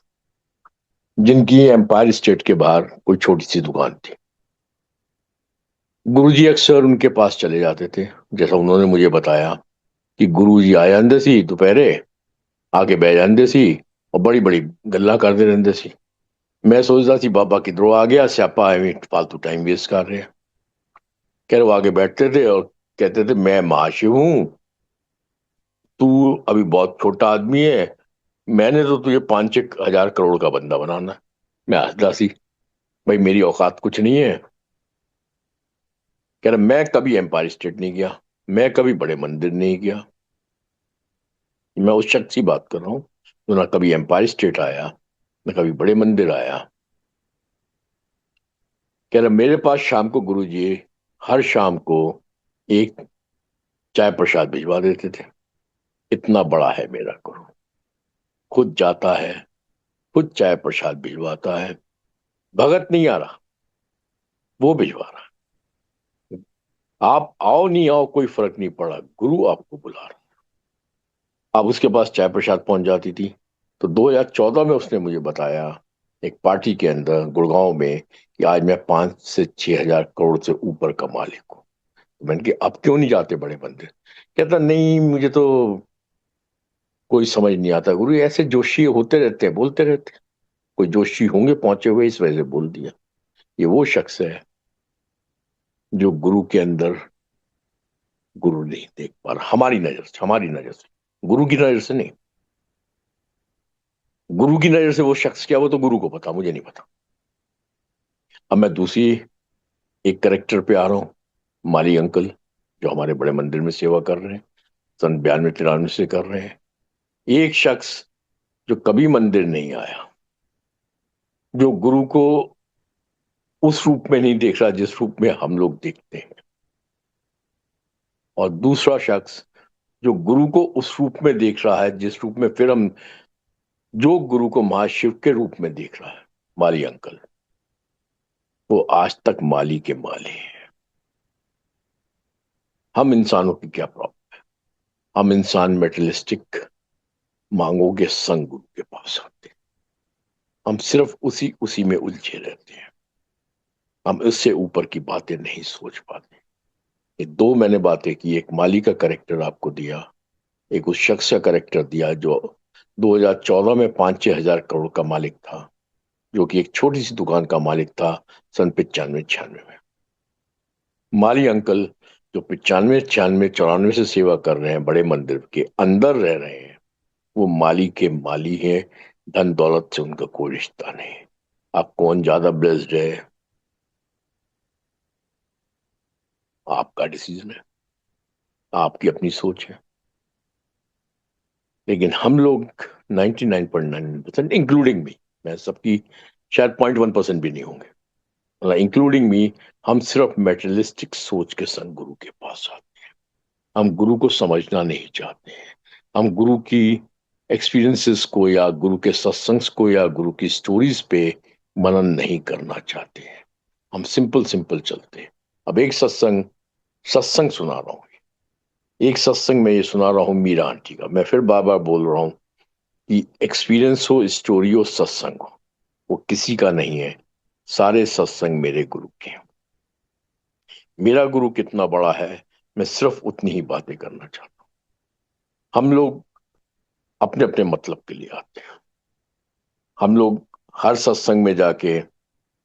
जिनकी एम्पायर स्टेट के बाहर कोई छोटी सी दुकान थी। गुरुजी अक्सर उनके पास चले जाते थे। जैसा उन्होंने मुझे बताया कि गुरुजी आ जाते सी दोपहरे, आके बह जाते सी और बड़ी बड़ी गल्ला करते रहते सी। मैं सोचता सी बाबा किधरों आ गया, स्यापा एवं फालतू टाइम वेस्ट कर रहे हैं। कह रहे वो आगे बैठते थे और कहते थे मैं महाशिव हूं, तू अभी बहुत छोटा आदमी है, मैंने तो तुझे 5-6 हजार करोड़ का बंदा बनाना है। मैं हंसदा सी, भाई मेरी औकात कुछ नहीं है। कह रहा मैं कभी एम्पायर स्टेट नहीं गया, मैं कभी बड़े मंदिर नहीं गया। मैं उस शख्स की बात कर रहा हूँ जो ना कभी एम्पायर स्टेट आया, ना कभी बड़े मंदिर आया। कह रहा मेरे पास शाम को गुरुजी हर शाम को एक चाय प्रसाद भिजवा देते थे। इतना बड़ा है मेरा गुरु, खुद जाता है, खुद चाय प्रसाद भिजवाता है। भगत नहीं आ रहा, वो भिजवा रहा। आप आओ नहीं आओ कोई फर्क नहीं पड़ा, गुरु आपको बुला रहा। अब उसके पास चाय प्रसाद पहुंच जाती थी। तो 2014 में उसने मुझे बताया एक पार्टी के अंदर गुड़गांव में कि आज मैं 5 से 6 हजार करोड़ से ऊपर का मालिक हूँ। तो मैंने कहा अब क्यों नहीं जाते बड़े मंदिर? कहता नहीं मुझे तो कोई समझ नहीं आता गुरु, ऐसे जोशी होते रहते हैं, बोलते रहते हैं। कोई जोशी होंगे पहुंचे हुए, इस वजह से बोल दिया। ये वो शख्स है जो गुरु के अंदर गुरु नहीं देख पा रहा, हमारी नजर से, हमारी नजर से, गुरु की नजर से नहीं। गुरु की नजर से वो शख्स क्या, वो तो गुरु को पता, मुझे नहीं पता। अब मैं दूसरी एक करेक्टर पे आ रहा हूं, माली अंकल, जो हमारे बड़े मंदिर में सेवा कर रहे हैं, सन 92-93 से कर रहे हैं। एक शख्स जो कभी मंदिर नहीं आया, जो गुरु को उस रूप में नहीं देख रहा जिस रूप में हम लोग देखते हैं, और दूसरा शख्स जो गुरु को उस रूप में देख रहा है जिस रूप में फिर हम, जो गुरु को महाशिव के रूप में देख रहा है, माली अंकल, वो आज तक माली के माली हैं। हम इंसानों की क्या प्रॉब्लम, हम इंसान मेटलिस्टिक मांगों के संग गुरु के पास आते हैं। हम सिर्फ उसी उसी में उलझे रहते हैं, हम इससे ऊपर की बातें नहीं सोच पाते। ये दो मैंने बातें की, एक माली का कैरेक्टर आपको दिया, एक उस शख्स का कैरेक्टर दिया जो 2014 में 5-6 हजार करोड़ का मालिक था, जो कि एक छोटी सी दुकान का मालिक था सन 95-96 में। माली अंकल जो 95-96-94 से सेवा कर रहे हैं, बड़े मंदिर के अंदर रह रहे हैं, वो माली के माली हैं। धन दौलत से उनका कोई रिश्ता नहीं। आप कौन ज्यादा ब्लेस्ड है, आपका डिसीजन है, आपकी अपनी सोच है। लेकिन हम लोग 99.9% इंक्लूडिंग मी, मैं सबकी शायद 0.1% भी नहीं होंगे, इंक्लूडिंग मी, हम सिर्फ मेटेरियलिस्टिक सोच के संग गुरु के पास आते हैं। हम गुरु को समझना नहीं चाहते हैं। हम गुरु की एक्सपीरियंसेस को या गुरु के सत्संग को या गुरु की स्टोरीज पे मनन नहीं करना चाहते हैं। हम सिंपल सिंपल चलते हैं। अब एक सत्संग सत्संग सुना रहा हूँ, एक सत्संग में ये सुना रहा हूँ मीरा आंटी का। मैं फिर बार बार बोल रहा हूँ कि एक्सपीरियंस हो, स्टोरी हो, सत्संग हो, वो किसी का नहीं है, सारे सत्संग मेरे गुरु के हैं। मेरा गुरु कितना बड़ा है, मैं सिर्फ उतनी ही बातें करना चाहता हूँ। हम लोग अपने अपने मतलब के लिए आते हैं। हम लोग हर सत्संग में जाके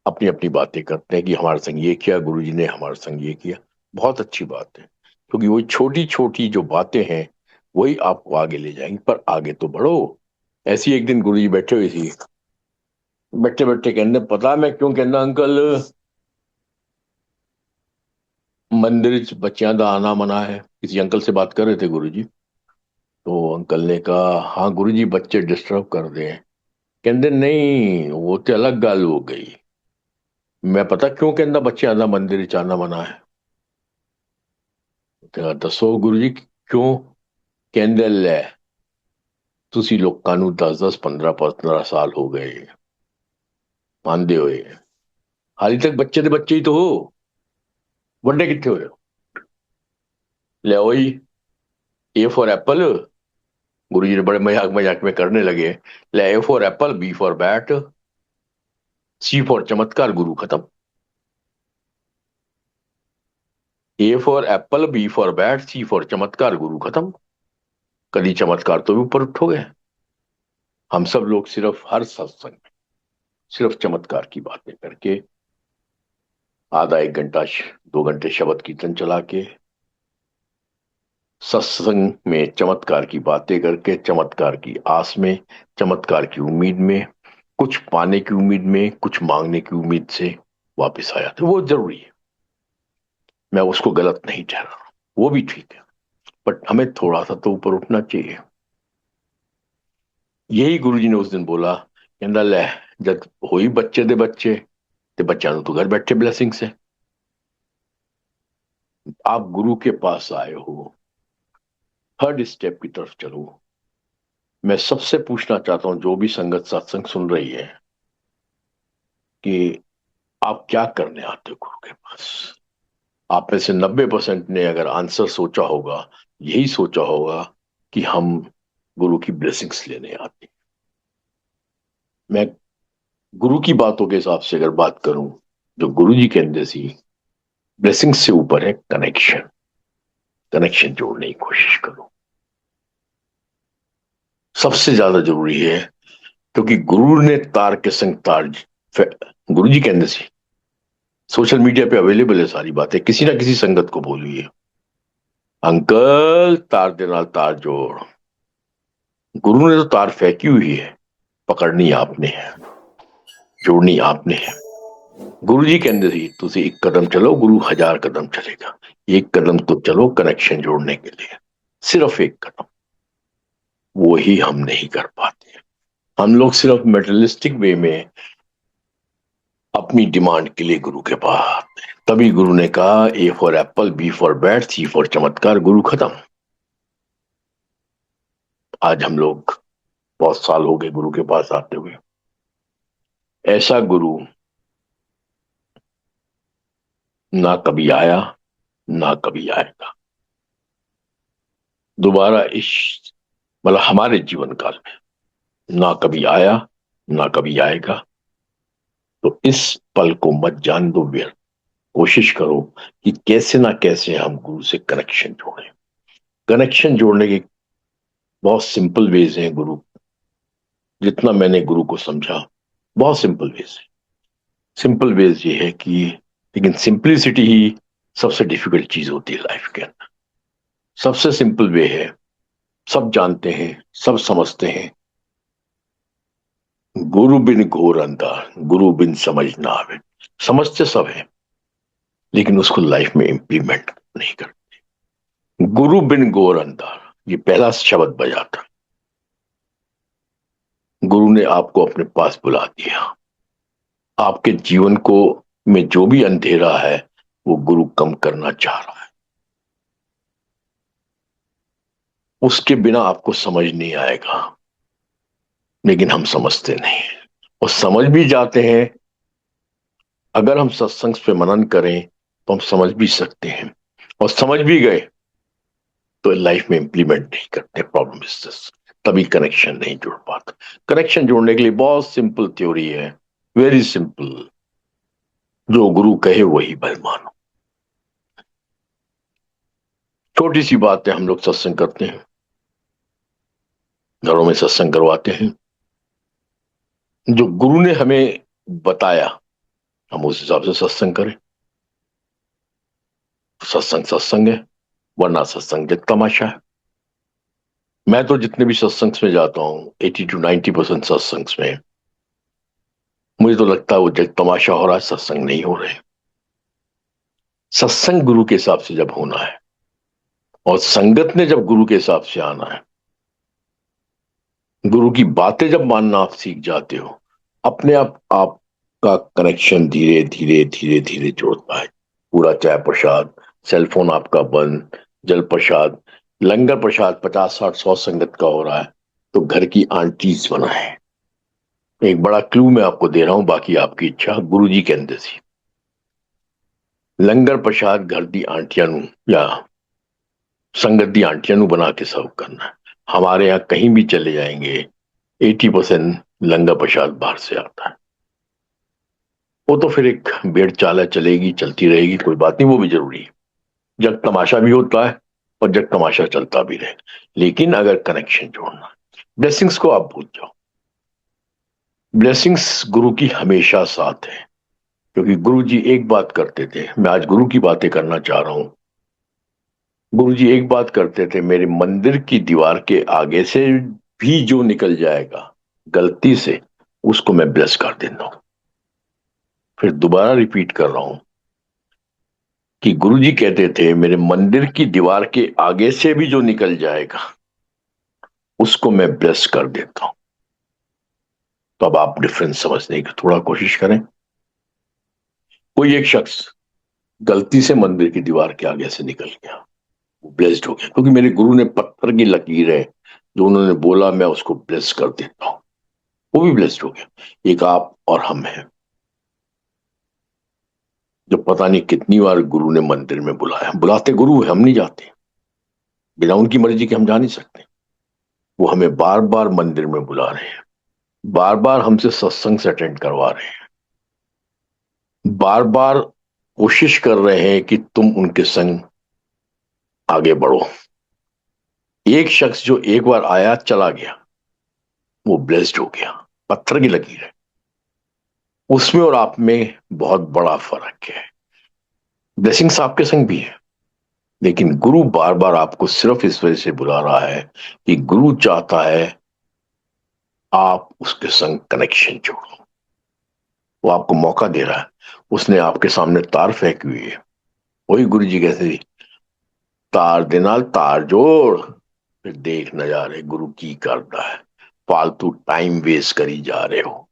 अपनी अपनी बातें करते हैं कि हमारे संग ये किया, गुरु जी ने हमारे संग ये किया। बहुत अच्छी बात है, क्योंकि वही छोटी छोटी जो बातें हैं वही आपको आगे ले जाएंगी। पर आगे तो बढ़ो। ऐसी एक दिन गुरु जी बैठे हुए थी, बैठे बैठे कहने, पता मैं क्यों कहना अंकल मंदिर च बच्चियां दा आना मना है। किसी अंकल से बात कर रहे थे गुरु जी, तो अंकल ने कहा, हाँ गुरु जी बच्चे डिस्टर्ब कर दे। कहते नहीं, वो तो अलग गल हो गई। मैं पता क्यों कहना बच्चियां दा मंदिर च आना मना है। ਤੇ ਦੱਸੋ ਗੁਰੂ ਜੀ ਕਿਉਂ। ਕਹਿੰਦੇ ਲੈ, ਤੁਸੀਂ ਲੋਕਾਂ ਨੂੰ 10-10 15-15 ਸਾਲ ਹੋ ਗਏ ਆਂਦੇ ਹੋਏ, ਹਾਲੇ ਤੱਕ ਬੱਚੇ ਦੇ ਬੱਚੇ ਹੀ ਤਾਂ ਹੋ, ਵੱਡੇ ਕਿੱਥੇ ਹੋਏ ਹੋ। ਲਿਆਓ ਜੀ, ए फॉर एप्पल, गुरु जी ने बड़े मजाक मजाक में करने लगे। ले, A for apple, B for bat, C for चमत्कार, गुरु खत्म। A for apple, B for bat, C for चमत्कार, गुरु खत्म। कभी चमत्कार तो भी ऊपर उठोगे। हम सब लोग सिर्फ हर सत्संग में सिर्फ चमत्कार की बातें करके आधा 1 घंटा 2 घंटे शब्द कीर्तन चला के, सत्संग में चमत्कार की बातें करके, चमत्कार की आस में, चमत्कार की उम्मीद में, कुछ पाने की उम्मीद में, कुछ मांगने की उम्मीद से वापस आया, तो वो जरूरी है। मैं उसको गलत नहीं ठहरा रहा हूं, वो भी ठीक है, बट हमें थोड़ा सा तो ऊपर उठना चाहिए। यही गुरु जी ने उस दिन बोला, कहना ले, जब हुई बच्चे दे बच्चे ते बच्चा तो घर बैठे ब्लेसिंग से। आप गुरु के पास आए हो, थर्ड स्टेप की तरफ चलो। मैं सबसे पूछना चाहता हूं, जो भी संगत सत्संग सुन रही है, कि आप क्या करने आते हो गुरु के पास। आप में से 90% ने अगर आंसर सोचा होगा, यही सोचा होगा कि हम गुरु की ब्लेसिंग्स लेने आते हैं। मैं गुरु की बातों के हिसाब से अगर बात करूं, जो गुरु जी के अंदर सी ब्लेसिंग से ऊपर है कनेक्शन। कनेक्शन जोड़ने की कोशिश करो, सबसे ज्यादा जरूरी है। क्योंकि गुरु ने तार के संग तार, गुरु जी के अंदर सी सोशल मीडिया पे अवेलेबल है सारी बातें, किसी ना किसी संगत को बोलिए, अंकल तार दे नाल तार जोड़। गुरु ने तो तार फेंकी हुई है, पकड़नी आपने है, जोड़नी आपने है। गुरु जी कहते थे तुझे एक कदम चलो, गुरु 1000 कदम चलेगा। एक कदम तो चलो कनेक्शन जोड़ने के लिए, सिर्फ एक कदम। वो ही हम नहीं कर पाते। हम लोग सिर्फ मेटलिस्टिक वे में अपनी डिमांड के लिए गुरु के पास आते हैं। तभी गुरु ने कहा A for apple, B for bat, C for चमत्कार, गुरु खत्म। आज हम लोग बहुत साल हो गए गुरु के पास आते हुए। ऐसा गुरु ना कभी आया, ना कभी आएगा दोबारा इस, मतलब हमारे जीवन काल में ना कभी आया, ना कभी आएगा। तो इस पल को मत जान दो व्यर्थ। कोशिश करो कि कैसे ना कैसे हम गुरु से कनेक्शन जोड़ें। कनेक्शन जोड़ने के बहुत सिंपल वेज हैं गुरु, जितना मैंने गुरु को समझा बहुत सिंपल वेज है। सिंपल वेज ये है कि, लेकिन सिंपलिसिटी ही सबसे डिफिकल्ट चीज होती है लाइफ के अंदर। सबसे सिंपल वे है, सब जानते हैं, सब समझते हैं, गुरु बिन घोर अंधार, गुरु बिन समझ ना आवे। समझते सब है लेकिन उसको लाइफ में इंप्लीमेंट नहीं करते। गुरु बिन घोर अंधार, ये पहला शब्द बजा था। गुरु ने आपको अपने पास बुला दिया। आपके जीवन को में जो भी अंधेरा है वो गुरु कम करना चाह रहा है। उसके बिना आपको समझ नहीं आएगा, लेकिन हम समझते नहीं और समझ भी जाते हैं। अगर हम सत्संग पे मनन करें तो हम समझ भी सकते हैं, और समझ भी गए तो लाइफ में इंप्लीमेंट नहीं करते। प्रॉब्लम इज दिस, तभी कनेक्शन नहीं जुड़ पाता। कनेक्शन जोड़ने के लिए बहुत सिंपल थ्योरी है, वेरी सिंपल। जो गुरु कहे वही बल मानो। छोटी सी बात है, हम लोग सत्संग करते हैं, घरों में सत्संग करवाते हैं। जो गुरु ने हमें बताया हम उस हिसाब से सत्संग करें। सत्संग सत्संग है, वरना सत्संग जग तमाशा है। मैं तो जितने भी सत्संग में जाता हूं 80 to 90% सत्संग में मुझे तो लगता है वो जग तमाशा हो रहा है, सत्संग नहीं हो रहे। सत्संग गुरु के हिसाब से जब होना है, और संगत ने जब गुरु के हिसाब से आना है, गुरु की बातें जब मानना आप सीख जाते हो, अपने आप आपका कनेक्शन धीरे धीरे धीरे धीरे जोड़ता है। पूरा चाय प्रसाद, सेलफोन आपका बंद, जल प्रसाद, लंगर प्रसाद 50 60 100 संगत का हो रहा है तो घर की आंटीज बना है। एक बड़ा क्लू मैं आपको दे रहा हूं, बाकी आपकी इच्छा। गुरु जी कहते सी लंगर प्रसाद घर दी आंटियां नू या संगत दी आंटियां नू बना के सर्व करना है। हमारे यहाँ कहीं भी चले जाएंगे 80% लंगर प्रसाद बाहर से आता है। वो तो फिर एक भेड़ चाल है, चलेगी चलती रहेगी, कोई बात नहीं, वो भी जरूरी है। जब तमाशा भी होता है और जब तमाशा चलता भी रहे, लेकिन अगर कनेक्शन जोड़ना, ब्लेसिंग्स को आप भूल जाओ। ब्लेसिंग्स गुरु की हमेशा साथ है, क्योंकि गुरु जी एक बात करते थे, मैं आज गुरु की बातें करना चाह रहा हूं। गुरु जी एक बात करते थे, मेरे मंदिर की दीवार के आगे से भी जो निकल जाएगा गलती से, उसको मैं ब्लेस कर देता हूं। फिर दोबारा रिपीट कर रहा हूं कि गुरु जी कहते थे मेरे मंदिर की दीवार के आगे से भी जो निकल जाएगा उसको मैं ब्लेस कर देता हूं। तो अब आप डिफरेंस समझने की थोड़ा कोशिश करें। कोई एक शख्स गलती से मंदिर की दीवार के आगे से निकल गया, वो ब्लेस्ड हो गया, क्योंकि मेरे गुरु ने पत्थर की लकीर है जो उन्होंने बोला मैं उसको ब्लेस कर देता हूं, वो भी ब्लेस्ड हो गया। एक आप और हम हैं जो पता नहीं कितनी बार गुरु ने मंदिर में बुलाया। बुलाते गुरु है, हम नहीं जाते। बिना उनकी मर्जी के हम जा नहीं सकते। वो हमें बार बार मंदिर में बुला रहे हैं, बार बार हमसे सत्संग से अटेंड करवा रहे हैं, बार बार कोशिश कर रहे हैं कि तुम उनके संग आगे बढ़ो। एक शख्स जो एक बार आया चला गया, वो ब्लेस्ड हो गया, पत्थर की लकीर है। उसमें और आप में बहुत बड़ा फर्क है। ब्लेसिंग्स आपके संग भी है, लेकिन गुरु बार बार आपको सिर्फ इस वजह से बुला रहा है कि गुरु चाहता है आप उसके संग कनेक्शन जोड़ो। वो आपको मौका दे रहा है, उसने आपके सामने तार फेंकी हुई है, वही गुरु जी कहते थे, तार दे नाल तार जोड़, फिर देख नजारे गुरु की करता है, फालतू टाइम वेस्ट करी जा रहे हो।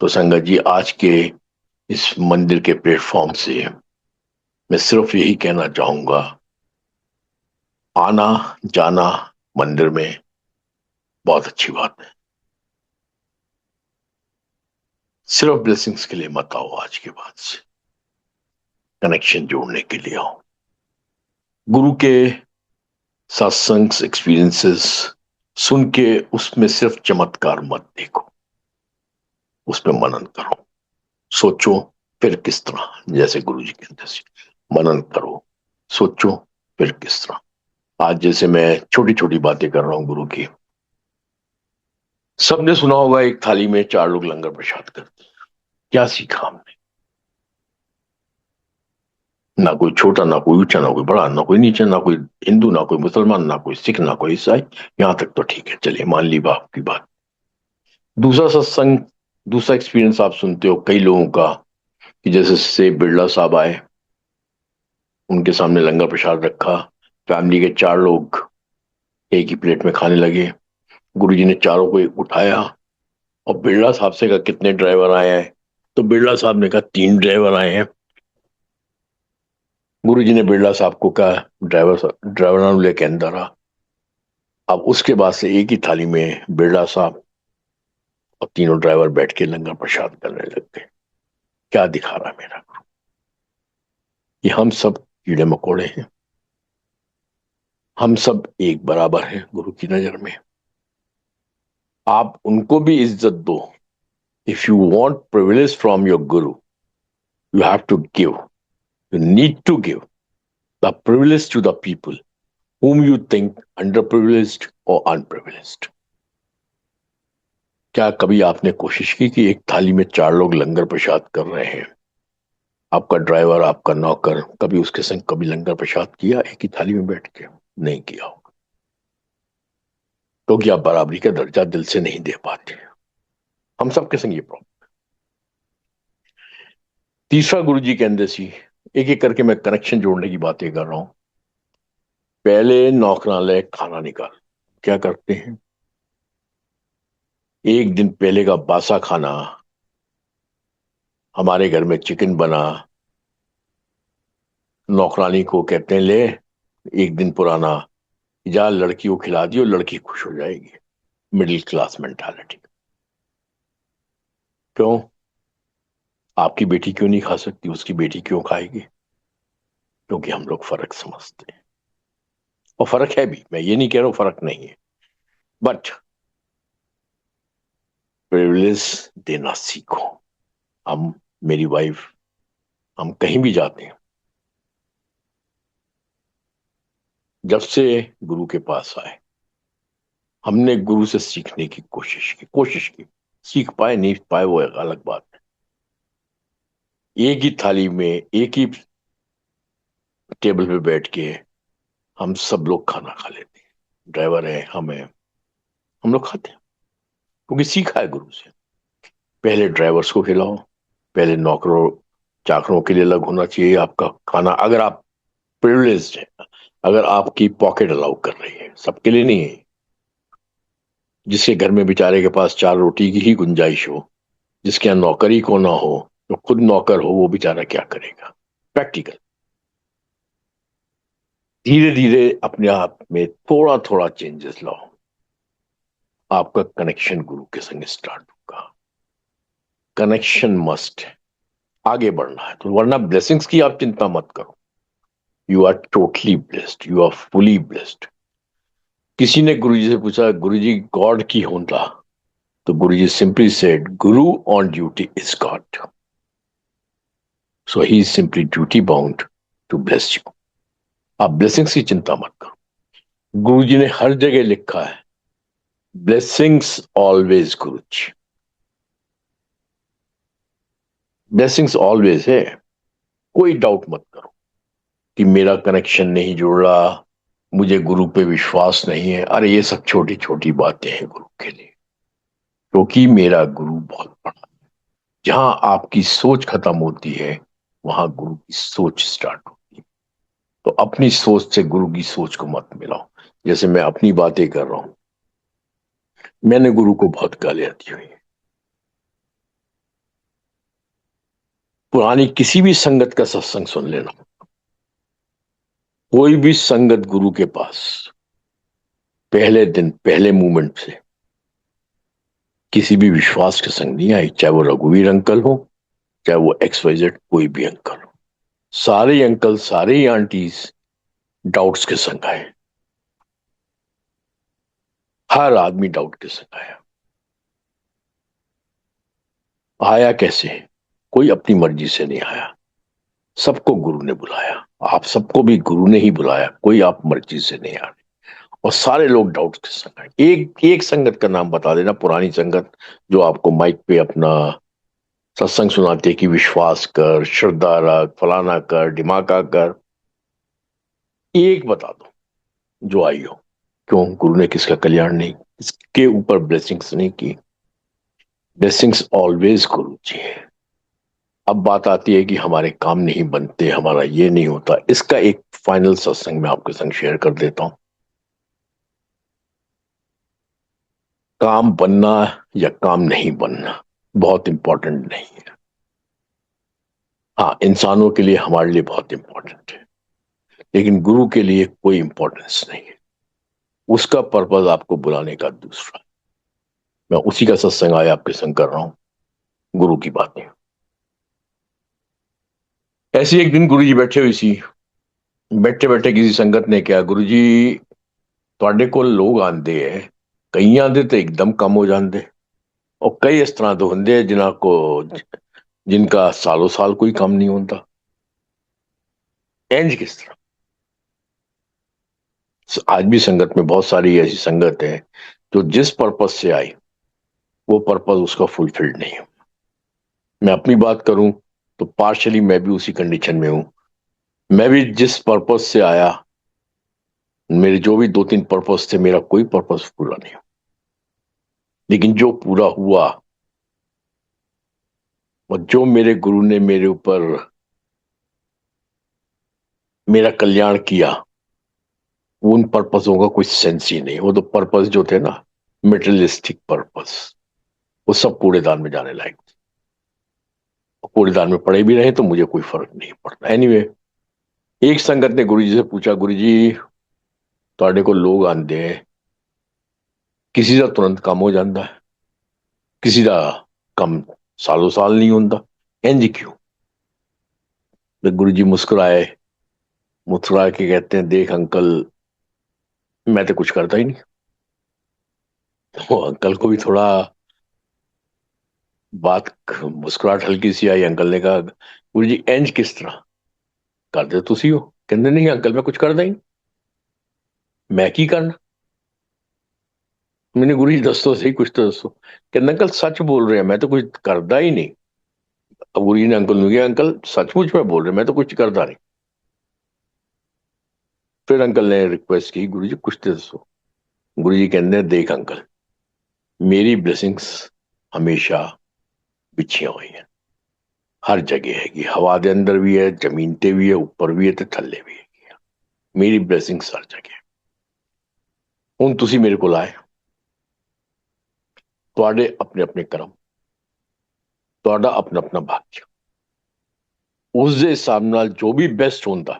तो संगत जी, आज के इस मंदिर के प्लेटफॉर्म से मैं सिर्फ यही कहना चाहूंगा, आना जाना मंदिर में बहुत अच्छी बात है, सिर्फ ब्लेसिंग्स के लिए मत आओ, आज के बाद से कनेक्शन जोड़ने के लिए आओ। गुरु के सत्संग एक्सपीरियंसेस सुन के उसमें सिर्फ चमत्कार मत देखो, उस पर मनन करो, सोचो फिर किस तरह, जैसे गुरु जी कहते हैं मनन करो, सोचो फिर किस तरह। आज जैसे मैं छोटी छोटी बातें कर रहा हूं गुरु की, सबने सुना होगा एक थाली में 4 लोग लंगर प्रसाद करते हैं। क्या सीखा हमने? ना कोई छोटा, ना कोई ऊंचा, ना कोई बड़ा, ना कोई नीचा, ना कोई हिंदू, ना कोई मुसलमान, ना कोई सिख, ना कोई ईसाई। यहां तक तो ठीक है, चलिए मान ली बाप की बात। दूसरा सत्संग, दूसरा एक्सपीरियंस आप सुनते हो कई लोगों का, कि जैसे से बिरला साहब आए, उनके सामने लंगर प्रसाद रखा, फैमिली के 4 लोग एक ही प्लेट में खाने लगे, गुरुजी ने चारों को उठाया और बिरला साहब से कहा कितने ड्राइवर आए हैं, तो बिरला साहब ने कहा 3 ड्राइवर आए हैं। गुरुजी ने बिरला साहब को कहा ड्राइवर लेके अंदर आ। अब उसके बाद से एक ही थाली में बिरला साहब और तीनों ड्राइवर बैठ के लंगर प्रसाद करने लग गए। क्या दिखा रहा है मेरा गुरु? कि हम सब कीड़े मकोड़े हैं, हम सब एक बराबर हैं गुरु की नजर में। आप उनको भी इज्जत दो। If you want privilege from your guru, you have to give, you need to give the privilege to the people whom you think underprivileged or unprivileged। क्या कभी आपने कोशिश की कि एक थाली में 4 लोग लंगर प्रसाद कर रहे हैं, आपका ड्राइवर, आपका नौकर, कभी उसके संग कभी लंगर प्रसाद किया एक ही थाली में बैठ के? नहीं किया होगा, क्योंकि आप बराबरी का दर्जा दिल से नहीं दे पाते। हम सबके संग ये प्रॉब्लम। तीसरा गुरु जी के अंदर सी, एक एक करके मैं कनेक्शन जोड़ने की बातें कर रहा हूं। पहले नौकरालय खाना निकाल, क्या करते हैं, एक दिन पहले का बासा खाना, हमारे घर में चिकन बना, नौकरानी को कहते हैं ले एक दिन पुराना, जा लड़की को खिला दियो, लड़की खुश हो जाएगी। Middle class mentality. क्यों? आपकी बेटी क्यों नहीं खा सकती, उसकी बेटी क्यों खाएगी? क्योंकि हम लोग फर्क समझते हैं, और फर्क है भी, मैं ये नहीं कह रहा हूं फर्क नहीं है, बट प्रिविलेज देना सीखो। हम, मेरी वाइफ, हम कहीं भी जाते हैं, जब से गुरु के पास आए, हमने गुरु से सीखने की कोशिश की। सीख पाए नहीं पाए वो एक अलग बात है। एक ही थाली में एक ही टेबल पे बैठ के हम सब लोग खाना खा लेते हैं, ड्राइवर है, हम हैं, हम लोग खाते हैं, क्योंकि सीखा है गुरु से। पहले ड्राइवर्स को खिलाओ, पहले नौकरों चाकरों के लिए अलग होना चाहिए आपका खाना, अगर आप प्रिविलेज्ड है, अगर आपकी पॉकेट अलाउ कर रही है, सबके लिए नहीं है। जिसके घर में बेचारे के पास 4 रोटी की ही गुंजाइश हो, जिसके यहाँ नौकरी को ना हो, तो खुद नौकर हो, वो बेचारा क्या करेगा? प्रैक्टिकल। धीरे धीरे अपने आप में थोड़ा थोड़ा चेंजेस लाओ, आपका कनेक्शन गुरु के संग स्टार्ट होगा। कनेक्शन मस्ट है, आगे बढ़ना है तो, वरना ब्लेसिंग्स की आप चिंता मत करो। You are totally blessed, you are fully blessed. किसी ने गुरुजी से पूछा, गुरुजी गॉड की होता? तो Guruji simply said, guru on duty is God, so he is simply duty bound to bless you. आप ब्लेसिंग्स की चिंता मत करो। गुरुजी ने हर जगह लिखा है, ब्लेसिंग्स ऑलवेज गुरुजी, ब्लेसिंग्स ऑलवेज है। कोई डाउट मत करो कि मेरा कनेक्शन नहीं जुड़ रहा, मुझे गुरु पे विश्वास नहीं है। अरे ये सब छोटी छोटी बातें हैं गुरु के लिए। क्योंकि मेरा गुरु बहुत बड़ा। जहां आपकी सोच खत्म होती है वहां गुरु की सोच स्टार्ट होती है। तो अपनी सोच से गुरु की सोच को मत मिलाओ। जैसे मैं अपनी बातें कर रहा हूं, मैंने गुरु को बहुत गालियां दी हुई है। पुरानी किसी भी संगत का सत्संग सुन लेना, कोई भी संगत गुरु के पास पहले दिन पहले मूवमेंट से किसी भी विश्वास के संग नहीं आई, चाहे वो रघुवीर अंकल हो, चाहे वो XYZ कोई भी अंकल हो। सारे अंकल सारे ही आंटीज डाउट्स के संग आए। हर आदमी डाउट के संग आया। आया कैसे? कोई अपनी मर्जी से नहीं आया, सबको गुरु ने बुलाया। आप सबको भी गुरु ने ही बुलाया, कोई आप मर्जी से नहीं आ रहे। और सारे लोग डाउट के संग आए। एक एक संगत का नाम बता देना, पुरानी संगत जो आपको माइक पे अपना सत्संग सुनाते कि विश्वास कर, श्रद्धा रख, फलाना कर, ढिमाका कर। एक बता दो जो आई हो। क्यों? गुरु ने किसका कल्याण नहीं, किसके ऊपर ब्लेसिंग्स नहीं की? ब्लेसिंग्स ऑलवेज गुरु जी है। अब बात आती है कि हमारे काम नहीं बनते, हमारा ये नहीं होता। इसका एक फाइनल सत्संग मैं आपके संग शेयर कर देता हूं। काम बनना या काम नहीं बनना बहुत इंपॉर्टेंट नहीं है। हाँ, इंसानों के लिए, हमारे लिए बहुत इंपॉर्टेंट है, लेकिन गुरु के लिए कोई इंपॉर्टेंस नहीं है। उसका पर्पज आपको बुलाने का दूसरा। मैं उसी का सत्संग आज आपके संग कर रहा हूं, गुरु की बातें। ऐसे एक दिन गुरु जी बैठे हुई सी, बैठे बैठे किसी संगत ने क्या, गुरु जी ਤੁਹਾਡੇ ਕੋਲ ਲੋਕ ਆਂਦੇ ਐ, ਕਈਆਂ ਦੇ ਤੇ ਇੱਕਦਮ ਕੰਮ ਹੋ ਜਾਂਦੇ, और कई इस तरह ਦੇ ਹੁੰਦੇ ਆ ਜਿਨ੍ਹਾਂ को जिनका सालों साल कोई काम नहीं होता। इंज किस तरह? आज भी संगत में बहुत सारी ऐसी संगत है जो जिस पर्पज से आई वो पर्पज उसका फुलफिल्ड नहीं है। मैं अपनी बात करूं तो पार्शली मैं भी उसी कंडीशन में हूं। मैं भी जिस पर्पज से आया, मेरे जो भी दो तीन पर्पज थे, मेरा कोई पर्पज पूरा नहीं हुआ। लेकिन जो पूरा हुआ और जो मेरे गुरु ने मेरे ऊपर मेरा कल्याण किया, उन पर्पसों का कोई सेंस ही नहीं। वो तो पर्पस जो थे ना, मेटेरियलिस्टिक पर्पस, वो सब कूड़ेदान में जाने लायक थे। कूड़ेदान में पड़े भी रहे तो मुझे कोई फर्क नहीं पड़ता। एनीवे, एक संगत ने गुरु जी से पूछा, गुरु जी ਤੁਹਾਡੇ ਕੋਲ लोग आंदे हैं, किसी का तुरंत काम हो जाता है, किसी का काम सालों साल नहीं होता, इंज क्यों? तो गुरु जी मुस्कुराए, मुस्कुरा के कहते हैं, देख अंकल, मैं तो कुछ करता ही नहीं। वो अंकल को भी थोड़ा बात, मुस्कुराहट हल्की सी आई। अंकल ने कहा, गुरु जी इंज किस तरह ਕਰਦੇ ਤੁਸੀਂ ਹੋ? ਕਹਿੰਦੇ ਨਹੀਂ अंकल, मैं कुछ करता ही नहीं। मैं की करना? मैंने, गुरु जी दसो सही, कुछ तो दसो। कहते अंकल सच बोल रहे हैं, मैं तो कुछ करता ही नहीं। अब गुरु जी ने अंकल ने कहा, अंकल सचमुच में बोल रहे हैं, मैं तो कुछ करता नहीं। फिर अंकल ने रिक्वेस्ट की, गुरु जी कुछ तो दसो। गुरु जी कहते हैं, देख अंकल, मेरी ब्लेसिंग्स हमेशा बिछियां हुई हैं, हर जगह हैगी। हवा के अंदर भी है, जमीन ते भी है, ऊपर भी है, ते थल्ले भी है। मेरी ब्लेसिंग्स हर जगह। ਹੁਣ ਤੁਸੀਂ ਮੇਰੇ ਕੋਲ ਆਏ, ਤੁਹਾਡੇ अपने अपने कर्म, ਤੁਹਾਡਾ अपना अपना भाग्य, ਉਸ ਦੇ ਹਿਸਾਬ ਨਾਲ जो भी बेस्ट ਹੁੰਦਾ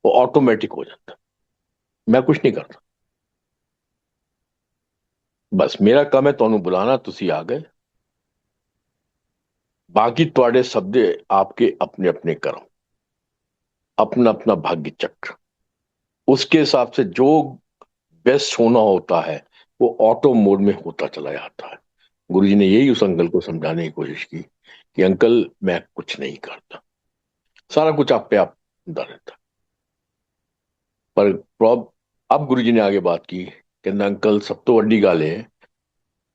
वो ऑटोमेटिक हो जाता। मैं कुछ नहीं करता, बस मेरा काम है ਤੁਹਾਨੂੰ बुलाना, ਤੁਸੀਂ आ गए। बाकी ਤੁਹਾਡੇ ਸਭ ਦੇ आपके अपने अपने कर्म, अपना अपना भाग्य चक्र, उसके हिसाब से जो बेस्ट होना होता है वो ऑटो मोड में होता चला जाता है। गुरुजी ने यही उस अंकल को समझाने की कोशिश की कि अंकल मैं कुछ नहीं करता, सारा कुछ आप पे आप होता रहता है। पर प्रॉब अब गुरुजी ने आगे बात की, कहना अंकल सब तो वड्डी गल है,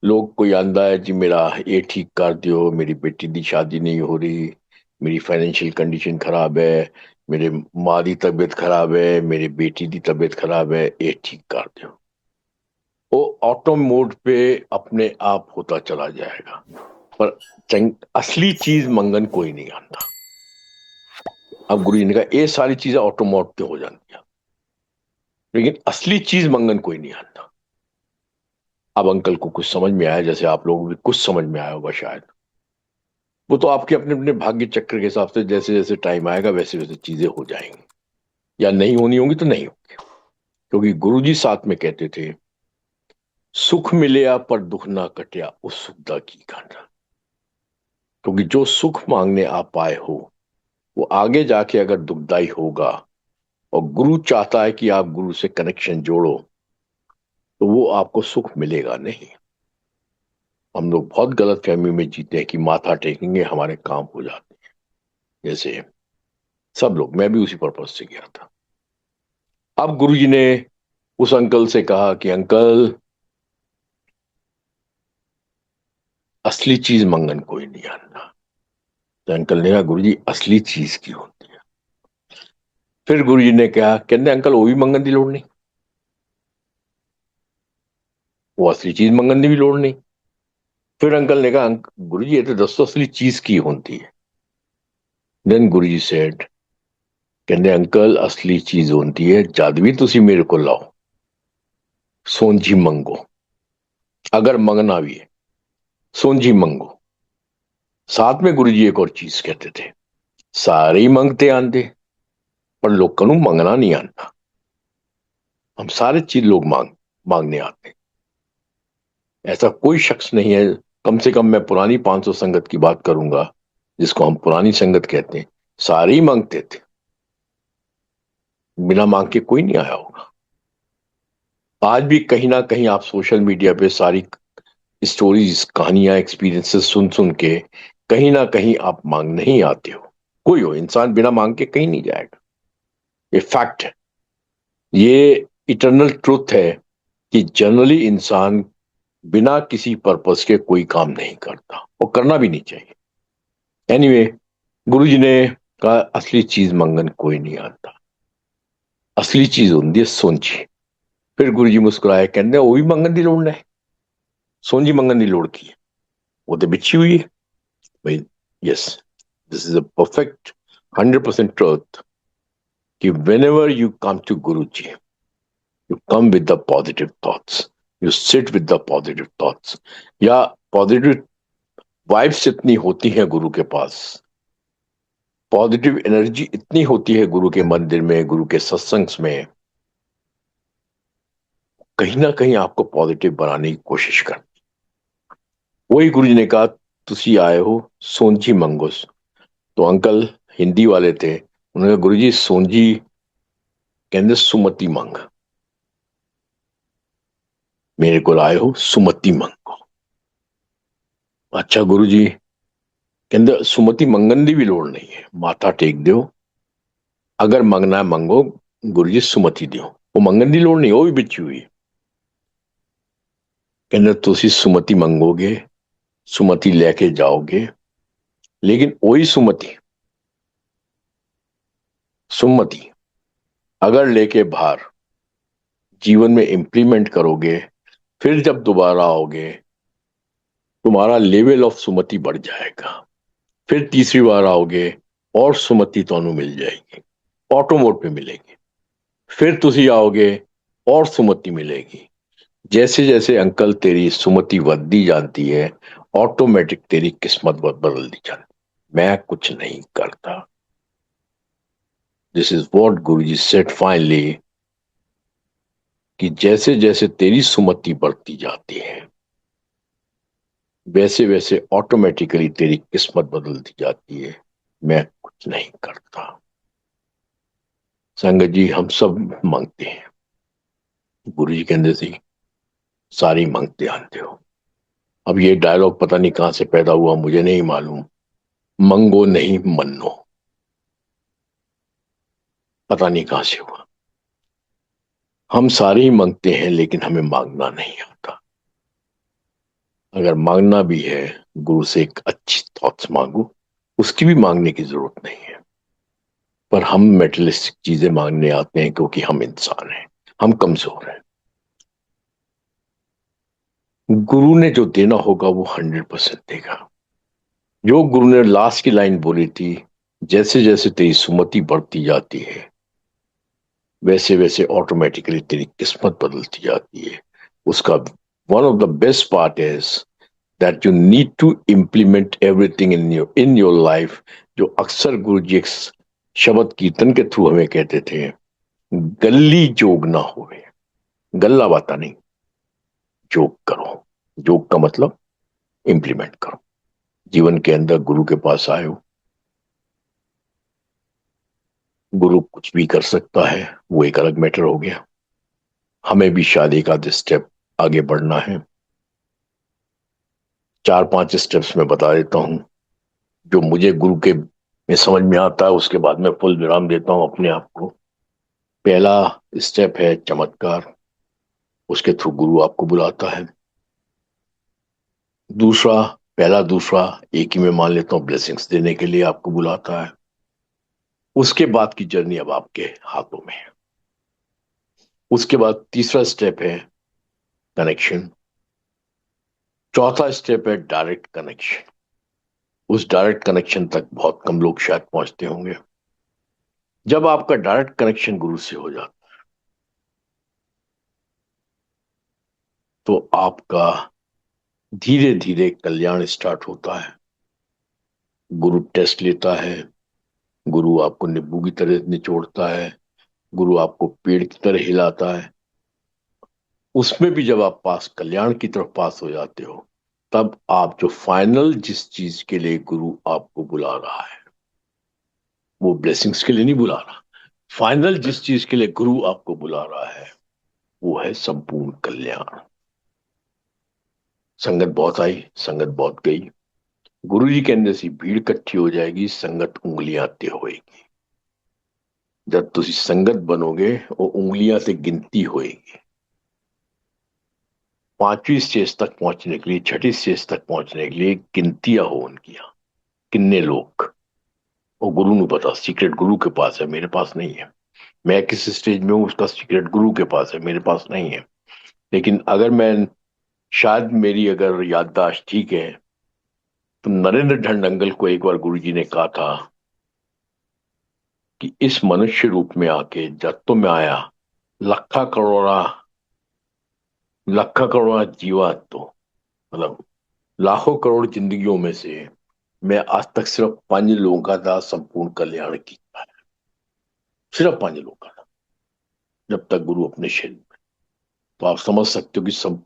लोग कोई आंदा है जी मेरा ये ठीक कर दियो, मेरी बेटी की शादी नहीं हो रही, मेरी फाइनेंशियल कंडीशन खराब है, मेरे माँ की तबीयत खराब है, मेरी बेटी की तबीयत खराब है, ये ठीक कर दियो। वो ऑटो मोड पे अपने आप होता चला जाएगा। पर असली चीज मंगन कोई नहीं आता। अब गुरु जी ने कहा ये सारी चीजें ऑटो मोड पे हो जाती है, लेकिन असली चीज मंगन कोई नहीं आता। अब अंकल को कुछ समझ में आया, जैसे आप लोगों को भी कुछ समझ में आया होगा शायद। वो तो आपके अपने अपने भाग्य चक्र के हिसाब से जैसे जैसे टाइम आएगा वैसे वैसे चीजें हो जाएंगी, या नहीं होनी होंगी तो नहीं होगी। क्योंकि गुरुजी साथ में कहते थे, सुख मिलया पर दुख ना कटिया उस सुखदा की गाना। क्योंकि जो सुख मांगने आप आए हो वो आगे जाके अगर दुखदाई होगा, और गुरु चाहता है कि आप गुरु से कनेक्शन जोड़ो, तो वो आपको सुख मिलेगा नहीं। हम लोग बहुत गलत फहमी में जीते हैं कि माथा टेकेंगे हमारे काम हो जाते हैं। जैसे सब लोग, मैं भी उसी पर्पज से गया था। अब गुरुजी ने उस अंकल से कहा कि अंकल, असली चीज मंगन कोई नहीं आना। तो अंकल ने कहा, गुरुजी असली चीज की होती है। फिर गुरुजी ने कहा, कहते अंकल वो भी मंगन की लोड़ नहीं, वो असली चीज मंगन की भी लोड़ नहीं। फिर अंकल ने कहा, गुरुजी ये तो दसो असली चीज की होती है। देन गुरुजी सेड, कहते अंकल असली चीज होती है जद भी तुसी मेरे को लाओ सोंझी मंगो। अगर मंगना भी है सोंझी मंगो। साथ में गुरुजी एक और चीज कहते थे, सारे ही मंगते आंदे पर लोगों को मंगना नहीं आता। हम सारे चीज लोग मांगने आते हैं। ऐसा कोई शख्स नहीं है, कम से कम मैं पुरानी 500 संगत की बात करूंगा, जिसको हम पुरानी संगत कहते हैं, सारे ही मांगते थे। बिना मांग के कोई नहीं आया होगा। आज भी कहीं ना कहीं आप सोशल मीडिया पे सारी स्टोरीज, कहानियां, एक्सपीरियंसेस सुन सुन के कहीं ना कहीं आप मांग नहीं आते हो। कोई हो इंसान बिना मांग के कहीं नहीं जाएगा। ये फैक्ट है, ये इटर्नल ट्रुथ है कि जनरली इंसान बिना किसी पर्पस के कोई काम नहीं करता, और करना भी नहीं चाहिए। एनीवे, गुरुजी ने कहा असली चीज मंगन कोई नहीं आता, असली चीज होती है सोंझी। फिर गुरुजी मुस्कुराए, कहते वो भी मंगन की लोड़ है, सोंझी मंगन की लोड़ की है, वो तो बिछी हुई है भाई। Yes, this is a perfect 100% truth कि whenever you come to guru ji, you come with the positive thoughts, you sit with the positive thoughts, या पॉजिटिव वाइब्स इतनी होती हैं गुरु के पास, पॉजिटिव एनर्जी इतनी होती है गुरु के मंदिर में, गुरु के सत्संग में, कहीं ना कहीं आपको पॉजिटिव बनाने की कोशिश कर। वही गुरु जी ने कहा, तुसी आए हो सोंझी मंगोस। तो अंकल हिंदी वाले थे, उन्होंने कहा, गुरु जी सोंझी कहते सुमति मंग, मेरे को आए हो सुमति मंगो। अच्छा गुरु जी, कहते सुमति मंगन की भी लोड़ नहीं है, माथा टेक दो, अगर मंगना है मंगो, गुरु जी सुमति दियो, वो मंगन की लोड़ नहीं, वो भी बिछी हुई। कहते तुसी सुमति मंगोगे, सुमति लेके जाओगे, लेकिन वही सुमति सुमति अगर लेके बाहर जीवन में इंप्लीमेंट करोगे, फिर जब दोबारा आओगे तुम्हारा लेवल ऑफ सुमति बढ़ जाएगा। फिर तीसरी बार आओगे और सुमति ਤੁਹਾਨੂੰ मिल जाएगी, ऑटो मोड पे मिलेगी। फिर तुसी आओगे और सुमति मिलेगी। जैसे जैसे अंकल तेरी सुमति बढ़ती जाती है, ऑटोमेटिक तेरी किस्मत बदलती जाती। मैं कुछ नहीं करता। This is what Guruji said finally, कि जैसे जैसे तेरी सुमति बढ़ती जाती है वैसे वैसे ऑटोमेटिकली तेरी किस्मत बदलती जाती है। मैं कुछ नहीं करता। संगत जी, हम सब मांगते हैं, गुरु जी कहते थे सारी मांगते आते हो। अब ये डायलॉग पता नहीं कहां से पैदा हुआ, मुझे नहीं मालूम। मंगो नहीं मन्नो, पता नहीं कहां से हुआ। हम सारे ही मांगते हैं लेकिन हमें मांगना नहीं आता। अगर मांगना भी है, गुरु से एक अच्छी थॉट्स मांगो, उसकी भी मांगने की जरूरत नहीं है। पर हम मेटलिस्टिक चीजें मांगने आते हैं क्योंकि हम इंसान हैं, हम कमजोर हैं। गुरु ने जो देना होगा वो 100% देगा। जो गुरु ने लास्ट की लाइन बोली थी, जैसे जैसे तेरी सुमति बढ़ती जाती है वैसे वैसे ऑटोमेटिकली तेरी किस्मत बदलती जाती है, उसका one of the best part is that you need to implement everything in your life. जो अक्सर गुरु जी एक शब्द कीर्तन के थ्रू हमें कहते थे, गल्ली जोग ना होवे। गल्ला बाता नहीं, जोग करो। जोग का मतलब इम्प्लीमेंट करो। जीवन के अंदर गुरु के पास आए हो, गुरु कुछ भी कर सकता है, वो एक अलग मैटर हो गया। हमें भी शायद एक आधे स्टेप आगे बढ़ना है। 4-5 स्टेप्स में बता देता हूं जो मुझे गुरु के में समझ में आता है, उसके बाद में फुल विराम देता हूं अपने आप को। पहला स्टेप है चमत्कार, उसके थ्रू गुरु आपको बुलाता है। दूसरा, पहला दूसरा एक ही में मान लेता हूं, ब्लेसिंग्स देने के लिए आपको बुलाता है। उसके बाद की जर्नी अब आपके हाथों में है। उसके बाद तीसरा स्टेप है कनेक्शन। चौथा स्टेप है डायरेक्ट कनेक्शन। उस डायरेक्ट कनेक्शन तक बहुत कम लोग शायद पहुंचते होंगे। जब आपका डायरेक्ट कनेक्शन गुरु से हो जाता तो आपका धीरे धीरे कल्याण स्टार्ट होता है। गुरु टेस्ट लेता है, गुरु आपको नींबू की तरह निचोड़ता है, गुरु आपको पेड़ की तरह हिलाता है। उसमें भी जब आप पास कल्याण की तरफ पास हो जाते हो, तब आप जो फाइनल जिस चीज के लिए गुरु आपको बुला रहा है, वो ब्लेसिंग्स के लिए नहीं बुला रहा, फाइनल जिस चीज के लिए गुरु आपको बुला रहा है वो है संपूर्ण कल्याण। संगत बहुत आई, संगत बहुत गई, गुरु जी के अंदर से भीड़ इकट्ठी हो जाएगी, संगत उंगलियां तय होएगी। जब तुम संगत बनोगे वो उंगलियां से गिनती होएगी। 5वीं स्टेज तक पहुंचने के लिए, 6ठी स्टेज तक पहुंचने के लिए गिनतियां हो उनकी, किन्ने लोग। वो गुरु ने पता, सीक्रेट गुरु के पास है, मेरे पास नहीं है। मैं किस स्टेज में हूं उसका सीक्रेट गुरु के पास है, मेरे पास नहीं है। लेकिन अगर मैं, शायद मेरी अगर याददाश्त ठीक है, तो नरेंद्र ढंडंगल को एक बार गुरुजी ने कहा था कि इस मनुष्य रूप में आके जब तो मैं आया, लखा करोड़ा जीवा, तो मतलब लाखों करोड़ जिंदगियों में से मैं आज तक सिर्फ 5 लोगों का था संपूर्ण कल्याण किया है। सिर्फ 5 लोगों का था जब तक गुरु अपने शरीर में। तो आप समझ सकते हो कि सब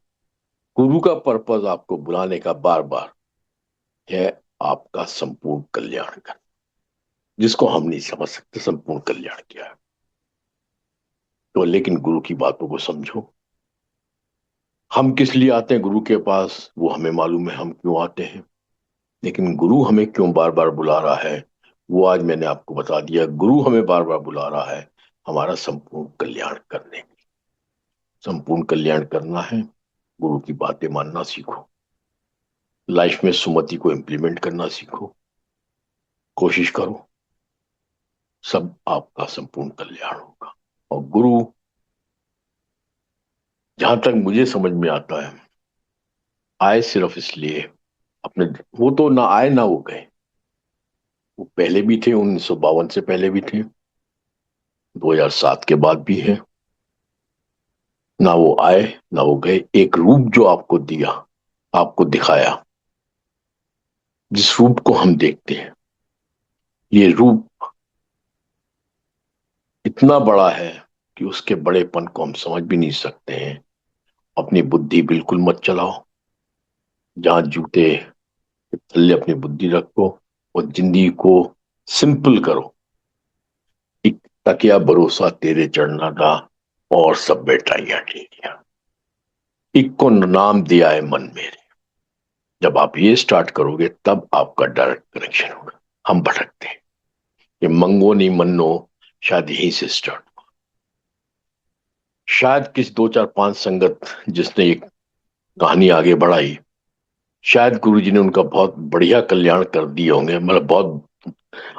गुरु का पर्पज आपको बुलाने का बार बार है आपका संपूर्ण कल्याण करना, जिसको हम नहीं समझ सकते संपूर्ण कल्याण क्या है। तो लेकिन गुरु की बातों को समझो। हम किस लिए आते हैं गुरु के पास वो हमें मालूम है, हम क्यों आते हैं। लेकिन गुरु हमें क्यों बार बार बुला रहा है वो आज मैंने आपको बता दिया। गुरु हमें बार बार बुला रहा है हमारा संपूर्ण कल्याण करने के लिए। संपूर्ण कल्याण करना है, गुरु की बातें मानना सीखो, लाइफ में सुमति को इम्प्लीमेंट करना सीखो, कोशिश करो, सब आपका संपूर्ण कल्याण होगा। और गुरु, जहां तक मुझे समझ में आता है, आए सिर्फ इसलिए अपने, वो तो ना आए ना वो गए। वो पहले भी थे, 1952 से पहले भी थे, 2007 के बाद भी है। ना वो आए ना वो गए, एक रूप जो आपको दिया, आपको दिखाया, जिस रूप को हम देखते हैं, ये रूप इतना बड़ा है कि उसके बड़ेपन को हम समझ भी नहीं सकते हैं। अपनी बुद्धि बिल्कुल मत चलाओ, जहां जूते के थल्ले अपनी बुद्धि रखो और जिंदगी को सिंपल करो। एक तकिया भरोसा तेरे चढ़ना था और सब बैठाइयां टेकिया, एक को नाम दिया है मन मेरे। जब आप ये स्टार्ट करोगे तब आपका डायरेक्ट कनेक्शन होगा। हम भटकते हैं, ये मंगो नहीं मन्नो शायद यहीं से स्टार्ट। शायद किस 2 4 5 संगत जिसने एक कहानी आगे बढ़ाई, शायद गुरुजी ने उनका बहुत बढ़िया कल्याण कर दिए होंगे, मतलब बहुत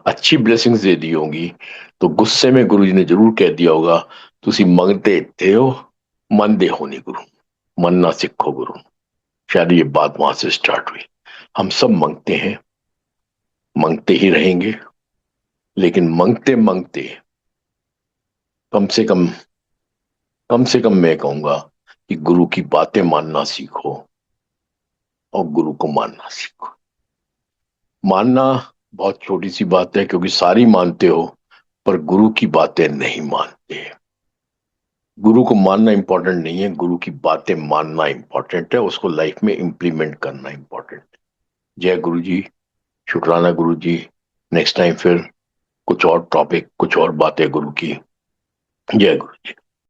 अच्छी ब्लेसिंग्स दे दी होंगी। तो गुस्से में गुरुजी ने जरूर कह दिया होगा, तुसी मंगते थे हो, मनदे हो नहीं गुरु, मनना सीखो गुरु। शायद ये बात वहां से स्टार्ट हुई। हम सब मांगते हैं, मांगते ही रहेंगे, लेकिन मांगते मांगते कम से कम मैं कहूंगा कि गुरु की बातें मानना सीखो और गुरु को मानना सीखो। मानना बहुत छोटी सी बात है, क्योंकि सारी मानते हो पर गुरु की बातें नहीं मानते। गुरु को मानना इंपॉर्टेंट नहीं है, गुरु की बातें मानना इंपॉर्टेंट है, उसको लाइफ में इंप्लीमेंट करना इंपॉर्टेंट है। जय गुरु जी, शुक्राना गुरु जी। नेक्स्ट टाइम फिर कुछ और टॉपिक, कुछ और बातें गुरु की। जय गुरु जी।